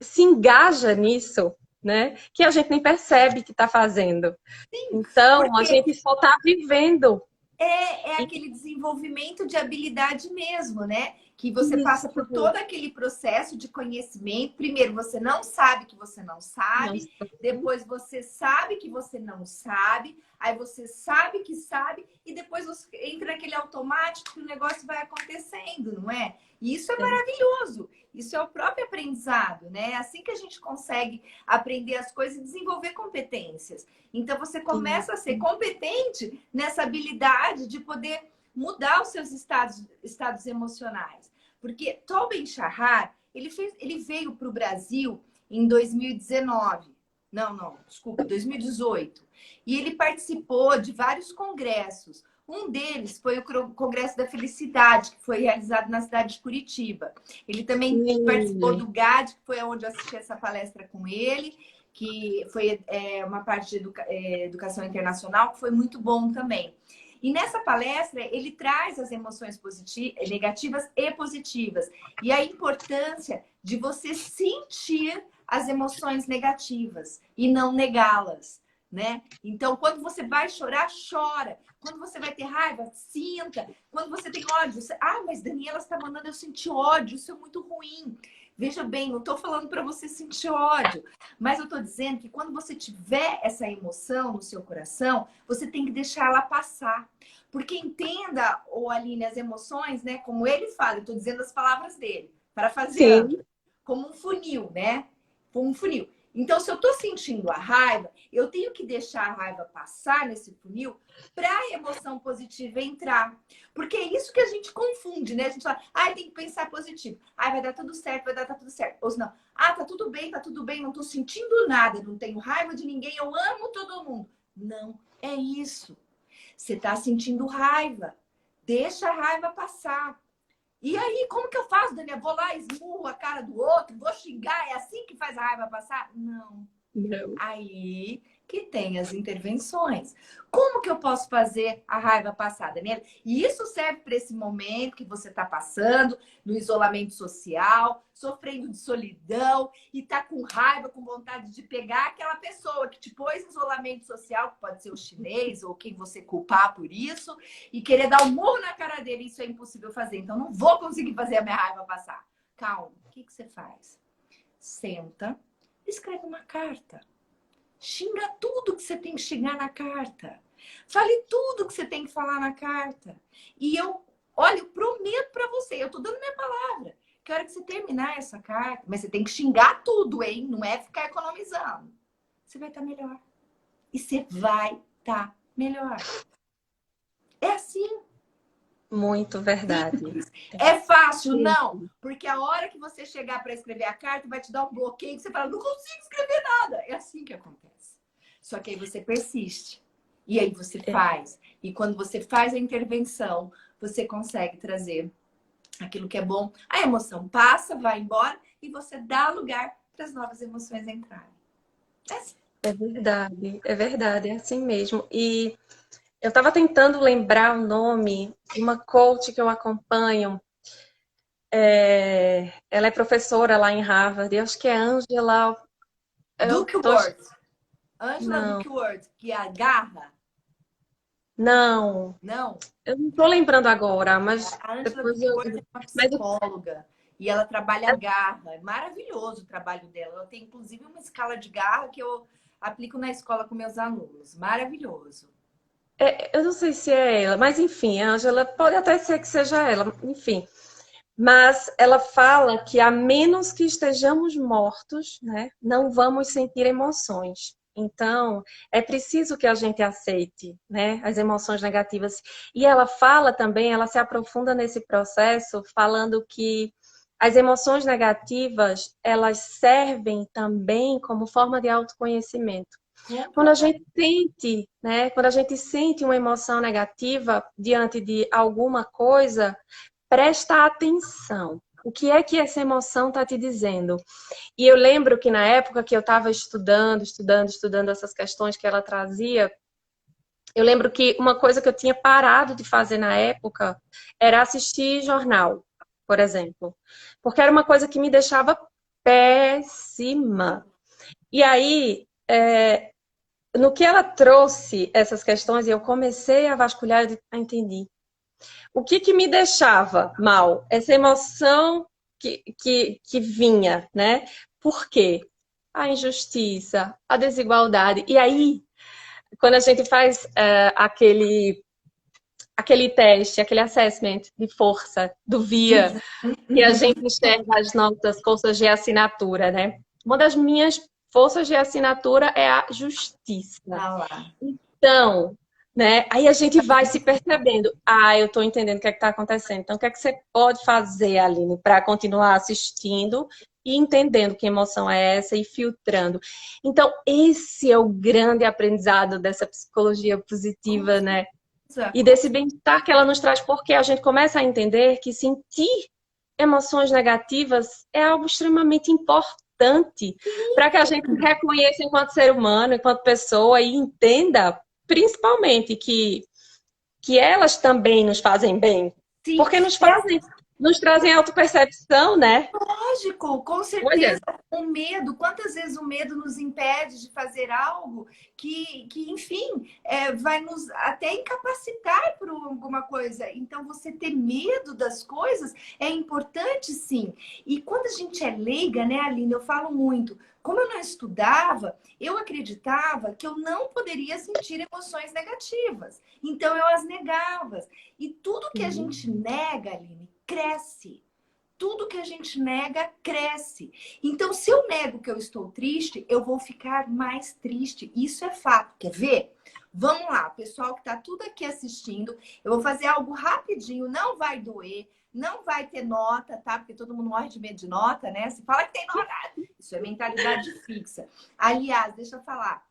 se engaja nisso, né? Que a gente nem percebe que está fazendo. Sim, Então, a porque gente só está vivendo. é aquele desenvolvimento de habilidade mesmo, né? Que você passa Isso. por todo aquele processo de conhecimento. Primeiro, você não sabe que você não sabe. Depois, você sabe que você não sabe. Aí, você sabe que sabe. E depois, você entra naquele automático que o negócio vai acontecendo, não é? E isso é maravilhoso. Isso é o próprio aprendizado, né? É assim que a gente consegue aprender as coisas e desenvolver competências. Então, você começa a ser competente nessa habilidade de poder mudar os seus estados emocionais. Porque Tal Ben-Shahar, ele veio para o Brasil em 2019. Não, desculpa, 2018. E ele participou de vários congressos. Um deles foi o Congresso da Felicidade, que foi realizado na cidade de Curitiba. Ele também participou do GAD, que foi onde eu assisti essa palestra com ele, que foi uma parte de educação internacional, que foi muito bom também. E nessa palestra, ele traz as emoções negativas e positivas. E a importância de você sentir as emoções negativas e não negá-las, né? Então, quando você vai chorar, chora. Quando você vai ter raiva, sinta. Quando você tem ódio, mas Daniela está mandando eu sentir ódio, isso é muito ruim. Veja bem, não estou falando para você sentir ódio, mas eu estou dizendo que quando você tiver essa emoção no seu coração, você tem que deixar ela passar. Porque entenda, Aline, as emoções, né? Como ele fala, eu estou dizendo as palavras dele, parafraseando, como um funil, né? Como um funil. Então, se eu estou sentindo a raiva, eu tenho que deixar a raiva passar nesse funil para a emoção positiva entrar. Porque é isso que a gente confunde, né? A gente fala, tem que pensar positivo. Vai dar tudo certo, vai dar tudo certo. Ou senão, tá tudo bem, não estou sentindo nada, não tenho raiva de ninguém, eu amo todo mundo. Não, é isso. Você está sentindo raiva. Deixa a raiva passar. E aí, como que eu faço, Daniela? Vou lá, esmurro a cara do outro, vou xingar, é assim que faz a raiva passar? Não. Aí que tem as intervenções. Como que eu posso fazer a raiva passar, Daniela? E isso serve para esse momento que você está passando, no isolamento social, sofrendo de solidão e tá com raiva, com vontade de pegar aquela pessoa que te pôs em isolamento social, que pode ser o chinês ou quem você culpar por isso, e querer dar um murro na cara dele. Isso é impossível fazer. Então, não vou conseguir fazer a minha raiva passar. Calma. O que você faz? Senta, escreve uma carta. Xinga tudo que você tem que xingar na carta. Fale tudo que você tem que falar na carta. E eu prometo para você, eu tô dando minha palavra, que a hora que você terminar essa carta, mas você tem que xingar tudo, hein? Não é ficar economizando. Você vai estar melhor. E você vai estar melhor. É assim. Muito verdade. É fácil? Não. Porque a hora que você chegar para escrever a carta, vai te dar um bloqueio que você fala, não consigo escrever nada. É assim que acontece. Só que aí você persiste. E aí você faz. E quando você faz a intervenção, você consegue trazer aquilo que é bom. A emoção passa, vai embora e você dá lugar para as novas emoções entrarem. É assim. É verdade, é assim mesmo. E eu estava tentando lembrar o nome de uma coach que eu acompanho. Ela é professora lá em Harvard, eu acho que é Angela. Eu tô... Duckworth. Angela Não, Duckworth, que agarra. não, Não. eu não estou lembrando agora, mas A Angela depois eu. Duckworth é uma Mas psicóloga e ela trabalha a garra. É maravilhoso o trabalho dela. Ela tem, inclusive, uma escala de garra que eu aplico na escola com meus alunos. Maravilhoso. eu não sei se é ela, mas enfim, a Angela pode até ser que seja ela, enfim. Mas ela fala que a menos que estejamos mortos, né, não vamos sentir emoções. Então, é preciso que a gente aceite, né, as emoções negativas. E ela fala também, ela se aprofunda nesse processo, falando que as emoções negativas, elas servem também como forma de autoconhecimento. Quando a gente sente, né, quando a gente sente uma emoção negativa diante de alguma coisa, presta atenção. O que é que essa emoção está te dizendo? E eu lembro que na época que eu estava estudando essas questões que ela trazia, eu lembro que uma coisa que eu tinha parado de fazer na época era assistir jornal, por exemplo. Porque era uma coisa que me deixava péssima. E aí, no que ela trouxe essas questões, e eu comecei a vasculhar, eu entendi. O que que me deixava mal? Essa emoção que vinha, né? Por quê? A injustiça, a desigualdade. E aí, quando a gente faz aquele teste, aquele assessment de força do VIA, que a gente enxerga as nossas forças de assinatura, né? Uma das minhas forças de assinatura é a justiça. Ah lá. Então, né? Aí a gente vai se percebendo. Ah, eu estou entendendo o que é que está acontecendo. Então, o que é que você pode fazer, Aline, para continuar assistindo e entendendo que emoção é essa e filtrando? Então, esse é o grande aprendizado dessa psicologia positiva, né? E desse bem-estar que ela nos traz, porque a gente começa a entender que sentir emoções negativas é algo extremamente importante para que a gente reconheça enquanto ser humano, enquanto pessoa e entenda, principalmente, que elas também nos fazem bem, Sim, porque nos trazem autopercepção, né? lógico, com Olha, certeza. O medo, quantas vezes o medo nos impede de fazer algo que enfim, vai nos até incapacitar por alguma coisa. Então, você ter medo das coisas é importante, sim. E quando a gente é leiga, né, Aline, eu falo muito. Como eu não estudava, eu acreditava que eu não poderia sentir emoções negativas. Então, eu as negava. E tudo que a gente nega, Aline, cresce. Tudo que a gente nega cresce. Então, se eu nego que eu estou triste, eu vou ficar mais triste. Isso é fato. Quer ver? Vamos lá, pessoal que está tudo aqui assistindo. Eu vou fazer algo rapidinho, não vai doer, não vai ter nota, tá? Porque todo mundo morre de medo de nota, né? Se fala que tem nota, isso é mentalidade fixa. Aliás, deixa eu falar.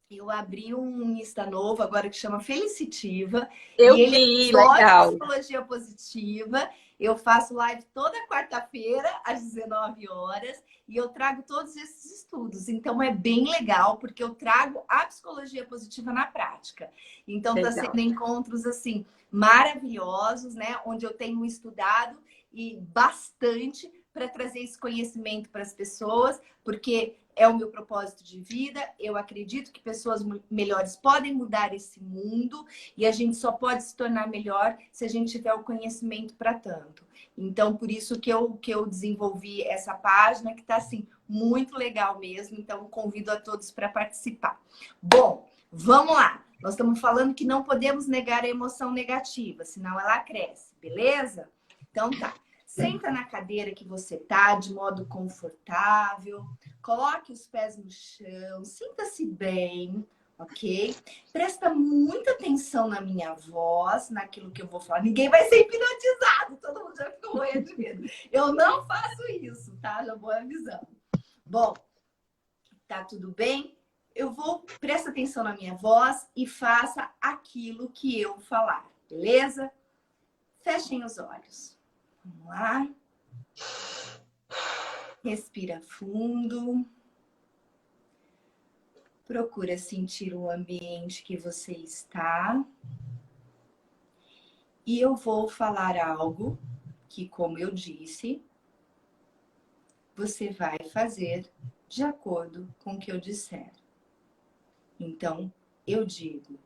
Eu abri um Insta novo agora que chama Felicitiva. eu E ele é vi, só de legal. psicologia positiva. Eu faço live toda quarta-feira, às 19 horas. E eu trago todos esses estudos. Então, é bem legal, porque eu trago a psicologia positiva na prática. Então, está Legal. sendo encontros, assim, maravilhosos, né? Onde eu tenho estudado e bastante para trazer esse conhecimento para as pessoas. Porque é o meu propósito de vida. Eu acredito que pessoas melhores podem mudar esse mundo e a gente só pode se tornar melhor se a gente tiver o conhecimento para tanto. Então, por isso que eu desenvolvi essa página, que está assim, muito legal mesmo. Então, convido a todos para participar. Bom, vamos lá. Nós estamos falando que não podemos negar a emoção negativa, senão ela cresce, beleza? Então tá. Senta na cadeira que você tá, de modo confortável. Coloque os pés no chão, sinta-se bem, ok? Presta muita atenção na minha voz, naquilo que eu vou falar. Ninguém vai ser hipnotizado, todo mundo já ficou morrendo de medo. Eu não faço isso, tá? Já vou avisando. Bom, tá tudo bem? Presta atenção na minha voz e faça aquilo que eu falar, beleza? Fechem os olhos. Vamos lá. Respira fundo. Procura sentir o ambiente que você está. E eu vou falar algo que, como eu disse, você vai fazer de acordo com o que eu disser. Então, eu digo: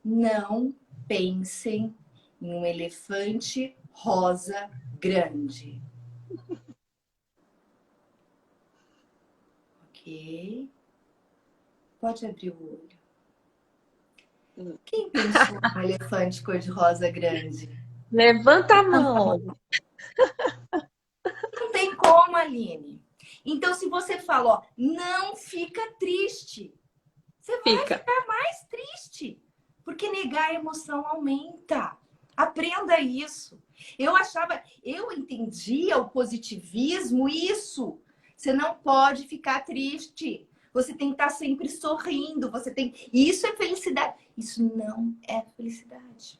não pensem em um elefante rosa grande. Ok? Pode abrir o olho. Quem pensou no elefante cor-de-rosa grande? Levanta a mão. Não tem como, Aline. Então, se você fala, ó, não fica triste, você vai Fica. ficar mais triste. Porque negar a emoção aumenta. Aprenda isso. Eu entendia o positivismo, isso. Você não pode ficar triste. Você tem que estar sempre sorrindo. Isso é felicidade. Isso não é felicidade.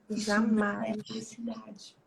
Isso Jamais. não é felicidade.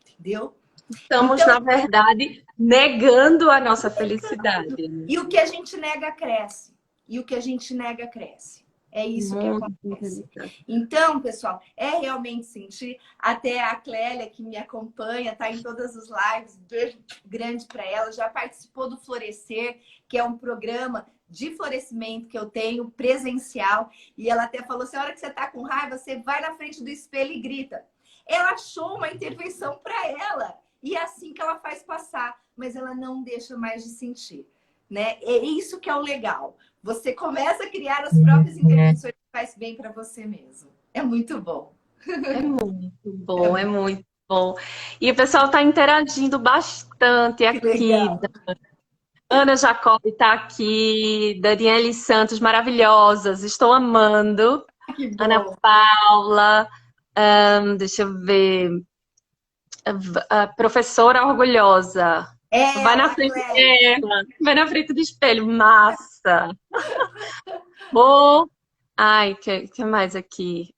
Entendeu? Estamos, Então, na verdade, negando a nossa felicidade. e o que a gente nega cresce. E o que a gente nega cresce. É isso que acontece. Então, pessoal, é realmente sentir. Até a Clélia, que me acompanha, tá em todas as lives, beijo grande para ela, já participou do Florescer, que é um programa de florescimento que eu tenho presencial. E ela até falou assim: a hora que você tá com raiva, você vai na frente do espelho e grita. Ela achou uma intervenção para ela. E é assim que ela faz passar, mas ela não deixa mais de sentir, né? É isso que é o legal. Você começa a criar as próprias intervenções que faz bem para você mesmo. É muito bom. É muito bom, é muito bom. E o pessoal está interagindo bastante Que aqui. legal. Ana Jacob está aqui, Daniele Santos, maravilhosas, estou amando. Que Ana bom. Paula, deixa eu ver, a professora orgulhosa. Vai na Ela, frente Clélia. dela, vai na frente do espelho, massa. Oh, ai, que mais aqui?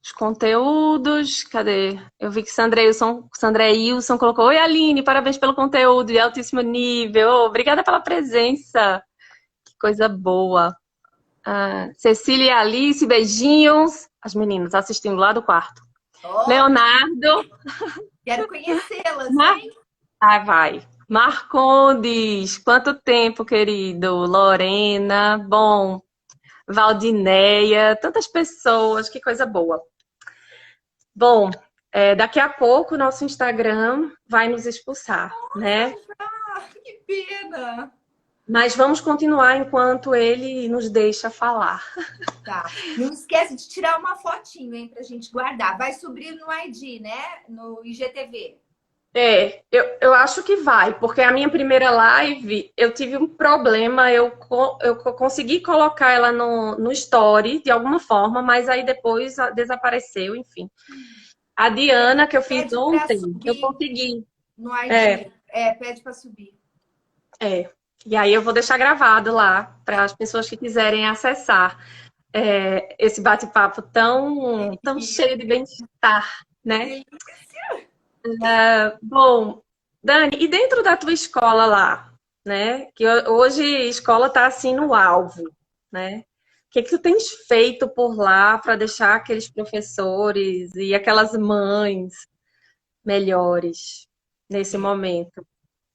Os conteúdos, cadê? Eu vi que Sandra Ilson colocou: oi, Aline, parabéns pelo conteúdo de altíssimo nível. Oh, obrigada pela presença. Que coisa boa. Cecília e Alice, beijinhos. As meninas assistindo lá do quarto. Oh, Leonardo. quero conhecê-las, hein? Vai. Marcondes, quanto tempo, querido. Lorena, bom. Valdineia, tantas pessoas, que coisa boa. Bom, daqui a pouco o nosso Instagram vai nos expulsar, né? Que pena. Mas vamos continuar enquanto ele nos deixa falar. Tá. Não esquece de tirar uma fotinho, hein, pra gente guardar. Vai subir no ID, né? No IGTV. Eu acho que vai, porque a minha primeira live eu tive um problema, eu consegui colocar ela no story de alguma forma, mas aí depois desapareceu, enfim. A Diana, que eu fiz Pede pra ontem, eu subir consegui. no É, ID. Pede pra subir. e aí eu vou deixar gravado lá para as pessoas que quiserem acessar esse bate-papo tão cheio de bem-estar, né? Delícia. Bom, Dani, e dentro da tua escola lá, né? Que hoje a escola está assim no alvo, né? O que tu tens feito por lá para deixar aqueles professores e aquelas mães melhores nesse momento?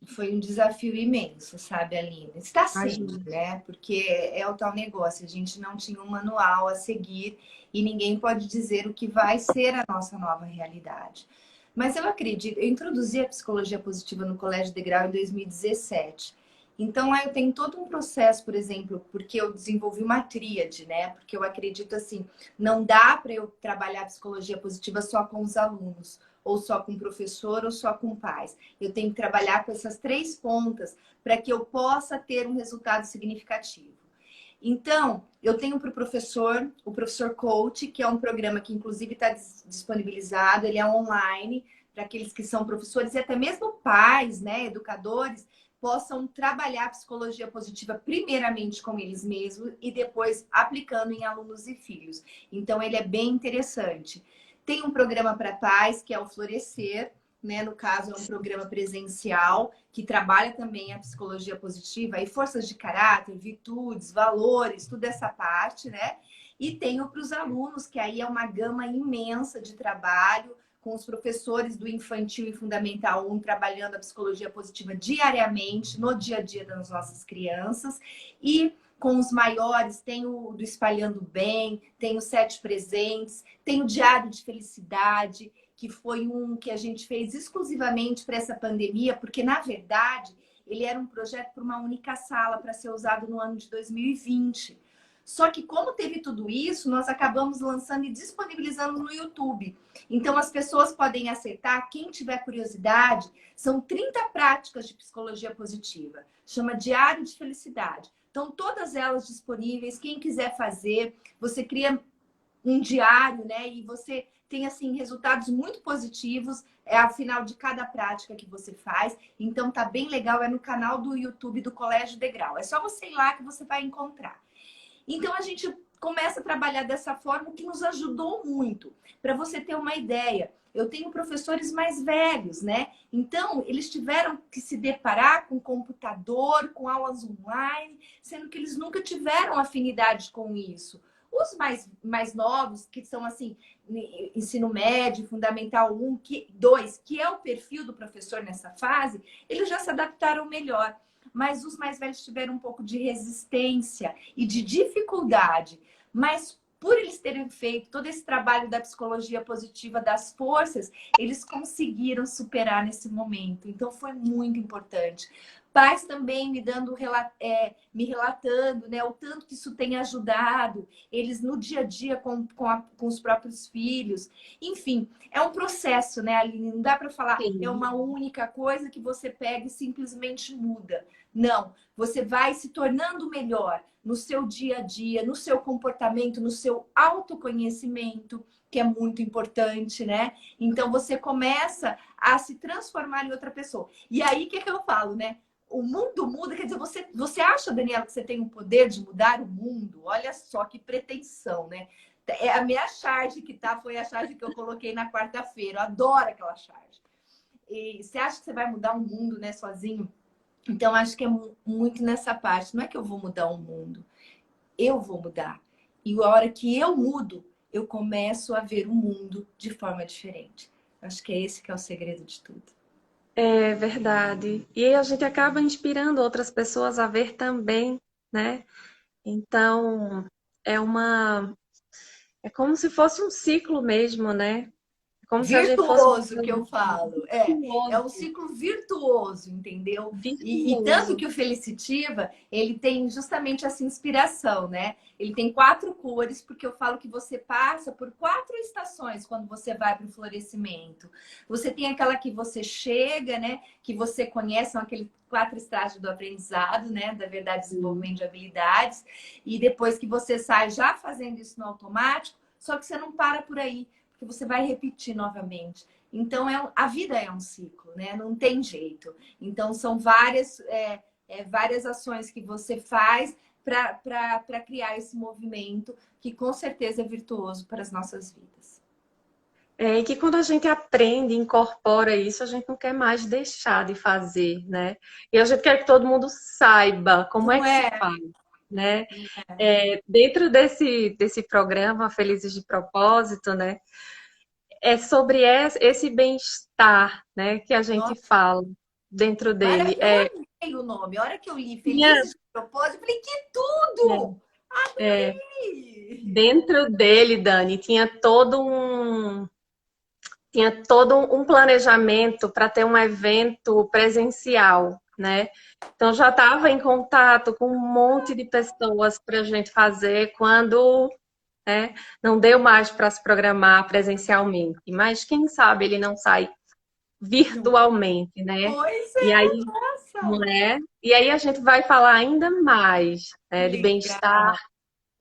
Foi um desafio imenso, sabe, Aline? Está sendo, Imagina. né? Porque é o tal negócio, a gente não tinha um manual a seguir e ninguém pode dizer o que vai ser a nossa nova realidade. Mas eu acredito, eu introduzi a psicologia positiva no Colégio Degrau em 2017. Então lá eu tenho todo um processo, por exemplo, porque eu desenvolvi uma tríade, né? Porque eu acredito assim, não dá para eu trabalhar a psicologia positiva só com os alunos, ou só com o professor, ou só com pais. Eu tenho que trabalhar com essas três pontas para que eu possa ter um resultado significativo. Então, eu tenho para o professor Coach, que é um programa que inclusive está disponibilizado, ele é online, para aqueles que são professores e até mesmo pais, né, educadores, possam trabalhar a psicologia positiva primeiramente com eles mesmos e depois aplicando em alunos e filhos. Então, ele é bem interessante. Tem um programa para pais, que é o Florescer, né? No caso, é um programa presencial que trabalha também a psicologia positiva e forças de caráter, virtudes, valores, toda essa parte, né? E tenho para os alunos, que aí é uma gama imensa de trabalho, com os professores do Infantil e Fundamental 1 trabalhando a psicologia positiva diariamente, no dia a dia das nossas crianças. E com os maiores, tem o do Espalhando Bem, tem o Sete Presentes, tem o Diário de Felicidade, que foi um que a gente fez exclusivamente para essa pandemia, porque, na verdade, ele era um projeto para uma única sala, para ser usado no ano de 2020. Só que como teve tudo isso, nós acabamos lançando e disponibilizando no YouTube. Então, as pessoas podem acessar, quem tiver curiosidade, são 30 práticas de psicologia positiva. Chama Diário de Felicidade. Então, todas elas disponíveis, quem quiser fazer, você cria um diário, né? E você tem, assim, resultados muito positivos ao final de cada prática que você faz. Então, tá bem legal, é no canal do YouTube do Colégio Degrau. É só você ir lá que você vai encontrar. Então, a gente começa a trabalhar dessa forma, o que nos ajudou muito. Para você ter uma ideia, eu tenho professores mais velhos, né? Então, eles tiveram que se deparar com computador, com aulas online, sendo que eles nunca tiveram afinidade com isso. Os mais novos, que são assim, ensino médio, fundamental 1, 2, que é o perfil do professor nessa fase, eles já se adaptaram melhor. Mas os mais velhos tiveram um pouco de resistência e de dificuldade. Mas por eles terem feito todo esse trabalho da psicologia positiva das forças, eles conseguiram superar nesse momento. Então foi muito importante. Pais também me relatando, né, o tanto que isso tem ajudado eles no dia a dia com os próprios filhos. Enfim, é um processo, né, Aline? Não dá para falar é Sim. uma única coisa que você pega e simplesmente muda. Não, você vai se tornando melhor no seu dia a dia, no seu comportamento, no seu autoconhecimento, que é muito importante, né? Então você começa a se transformar em outra pessoa. E aí, o que eu falo, né? O mundo muda, quer dizer, você acha, Daniela, que você tem o poder de mudar o mundo? Olha só que pretensão, né? É a minha charge que tá, foi a charge que eu coloquei na quarta-feira. Eu adoro aquela charge. E você acha que você vai mudar o mundo, né, sozinho? Então, acho que é muito nessa parte. Não é que eu vou mudar o mundo, eu vou mudar. E a hora que eu mudo, eu começo a ver o mundo de forma diferente. Acho que é esse que é o segredo de tudo. É verdade. E aí a gente acaba inspirando outras pessoas a ver também, né? Então, é uma, é como se fosse um ciclo mesmo, né? Como se a gente fosse Virtuoso que eu falo. É um virtuoso, ciclo virtuoso, entendeu? E tanto virtuoso. que o Felicitiva, ele tem justamente essa inspiração, né? Ele tem 4 cores, porque eu falo que você passa por 4 estações quando você vai para o florescimento. Você tem aquela que você chega, né? Que você conhece, são aqueles 4 estágios do aprendizado, né? Da verdade, desenvolvimento de habilidades. E depois que você sai já fazendo isso no automático, só que você não para por aí, porque você vai repetir novamente. Então, a vida é um ciclo, né? Não tem jeito. Então, são várias ações que você faz para criar esse movimento que, com certeza, é virtuoso para as nossas vidas. É, e que quando a gente aprende, incorpora isso, a gente não quer mais deixar de fazer, né? E a gente quer que todo mundo saiba como é Não que se é? faz, né? Dentro desse programa Felizes de Propósito, né? É sobre esse bem-estar, né? Que a gente Nossa, fala dentro dele. eu amei o nome. A hora que eu li Tinha, Felizes de Propósito, eu falei, que é, tudo! é, Adorei! dentro dele, Dani, tinha todo um planejamento para ter um evento presencial, né? Então já estava em contato com um monte de pessoas para a gente fazer quando, né, não deu mais para se programar presencialmente. Mas quem sabe ele não sai Não. virtualmente, né? Pois E é, aí não é? E aí a gente vai falar ainda mais, Que de bem-estar legal.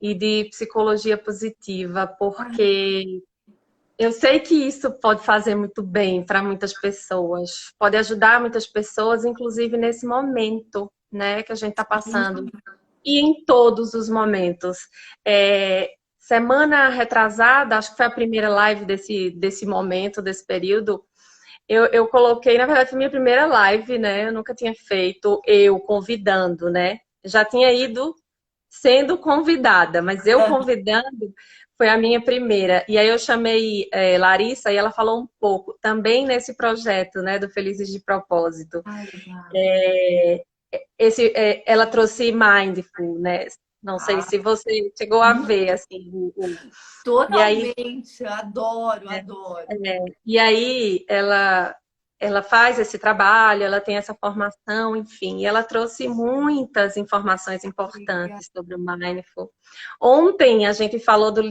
e de psicologia positiva, porque eu sei que isso pode fazer muito bem para muitas pessoas, pode ajudar muitas pessoas, inclusive nesse momento, né, que a gente está passando. E em todos os momentos. Semana retrasada, acho que foi a primeira live desse momento, desse período, eu coloquei, na verdade, foi minha primeira live, né? Eu nunca tinha feito eu convidando, né? Já tinha ido sendo convidada, mas eu convidando foi a minha primeira. E aí eu chamei Larissa e ela falou um pouco também nesse projeto, né, do Felizes de Propósito. Ai, legal. Ela trouxe Mindfulness. Não sei se você chegou a ver, assim, e aí Totalmente, adoro, adoro. e aí ela faz esse trabalho, ela tem essa formação, enfim, e ela trouxe muitas informações Legal. importantes sobre o Mindful. Ontem a gente falou do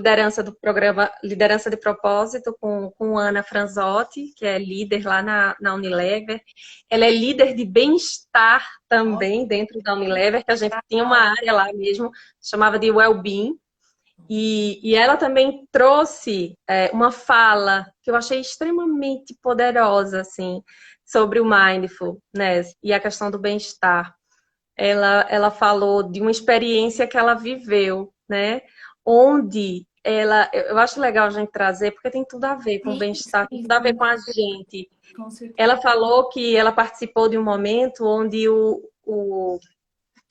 programa Liderança de Propósito com Ana Franzotti, que é líder lá na Unilever. Ela é líder de bem-estar Nossa, também dentro da Unilever, que a gente tinha uma legal. área lá mesmo, chamava de Wellbeing. E ela também trouxe uma fala que eu achei extremamente poderosa, assim, sobre o mindfulness e a questão do bem-estar. Ela falou de uma experiência que ela viveu, né? Onde eu acho legal a gente trazer, porque tem tudo a ver com o Sim, bem-estar, tem sim, tudo a ver sim, com a gente. com certeza. Ela falou que ela participou de um momento onde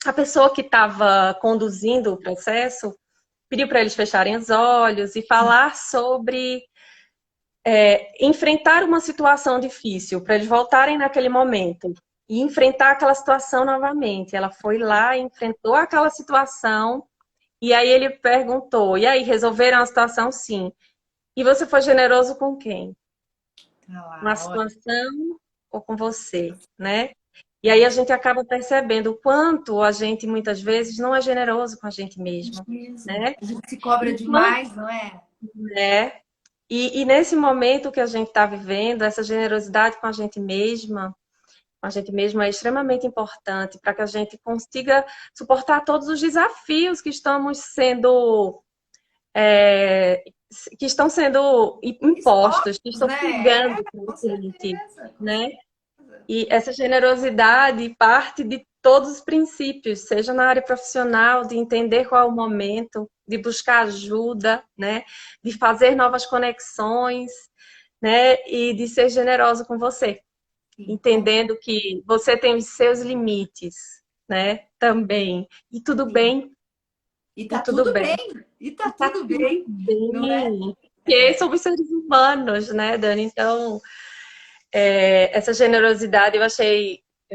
a pessoa que estava conduzindo o processo pediu para eles fecharem os olhos e falar sobre enfrentar uma situação difícil, para eles voltarem naquele momento e enfrentar aquela situação novamente. Ela foi lá, enfrentou aquela situação e aí ele perguntou: e aí, resolveram a situação? Sim. E você foi generoso com quem? Tá Com a lá, olha. situação ou com você, né? E aí a gente acaba percebendo o quanto a gente muitas vezes não é generoso com a gente mesmo, Mesmo. né? A gente se cobra E demais, não é? né? E nesse momento que a gente está vivendo, essa generosidade com a gente mesma é extremamente importante para que a gente consiga suportar todos os desafios que estamos sendo, é, que estão sendo impostos, que Expostos, estão né? É, chegando para com a gente, certeza, com né? certeza. E essa generosidade parte de todos os princípios, seja na área profissional, de entender qual é o momento, de buscar ajuda, né? De fazer novas conexões, né? E de ser generoso com você, Sim, entendendo que você tem os seus limites, né? Também. sim. E E tá tudo tudo bem. bem. E E tá tá tudo tudo bem, não é? bem. Porque É. somos seres humanos, né, Dani? Então, essa generosidade eu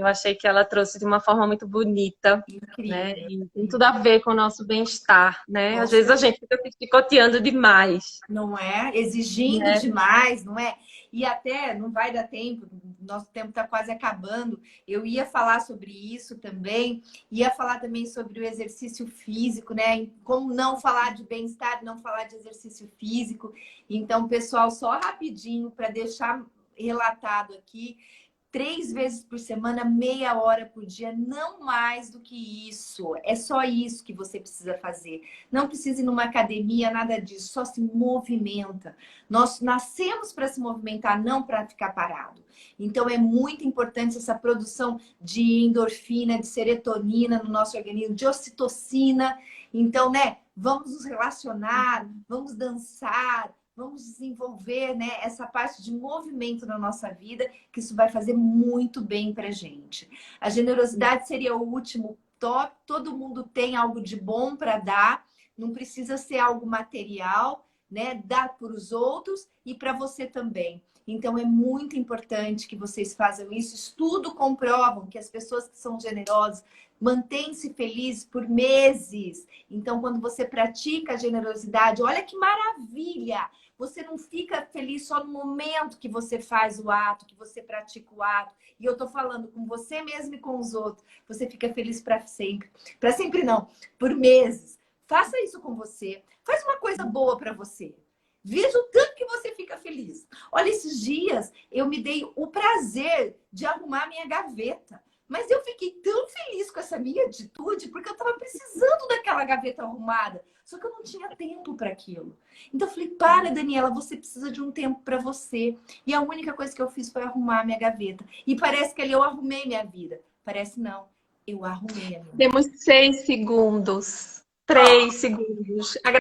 achei que ela trouxe de uma forma muito bonita, né? Incrível. E tem tudo a ver com o nosso bem-estar, né? Com Às vezes a certeza. gente fica se picoteando demais, Não é? Exigindo né? demais, não é? E até não vai dar tempo, nosso tempo está quase acabando. Eu ia falar sobre isso também, ia falar também sobre o exercício físico, né? Como não falar de bem-estar, não falar de exercício físico. Então, pessoal, só rapidinho para deixar relatado aqui. 3 vezes por semana, meia hora por dia, não mais do que isso. É só isso que você precisa fazer. Não precisa ir numa academia, nada disso. Só se movimenta. Nós nascemos para se movimentar, não para ficar parado. Então é muito importante essa produção de endorfina, de serotonina no nosso organismo, de ocitocina. Então, né? Vamos nos relacionar, vamos dançar, vamos desenvolver, né, essa parte de movimento na nossa vida, que isso vai fazer muito bem pra gente. A generosidade seria o último top. Todo mundo tem algo de bom para dar, não precisa ser algo material, né? Dar para os outros e para você também. Então é muito importante que vocês façam isso. Estudos comprovam que as pessoas que são generosas mantêm-se felizes por meses. Então, quando você pratica a generosidade, olha que maravilha! Você não fica feliz só no momento que você faz o ato, que você pratica o ato. E eu tô falando com você mesmo e com os outros. Você fica feliz para sempre. Para sempre não, por meses. Faça isso com você. Faz uma coisa boa para você. Veja o tanto que você fica feliz. Olha, esses dias eu me dei o prazer de arrumar minha gaveta. Mas eu fiquei tão feliz com essa minha atitude, porque eu estava precisando daquela gaveta arrumada. Só que eu não tinha tempo para aquilo. Então eu falei, para, Daniela, você precisa de um tempo para você. E a única coisa que eu fiz foi arrumar a minha gaveta. E parece que ali eu arrumei minha vida. Parece não. Eu arrumei a minha vida. Temos 6 segundos. 3 segundos.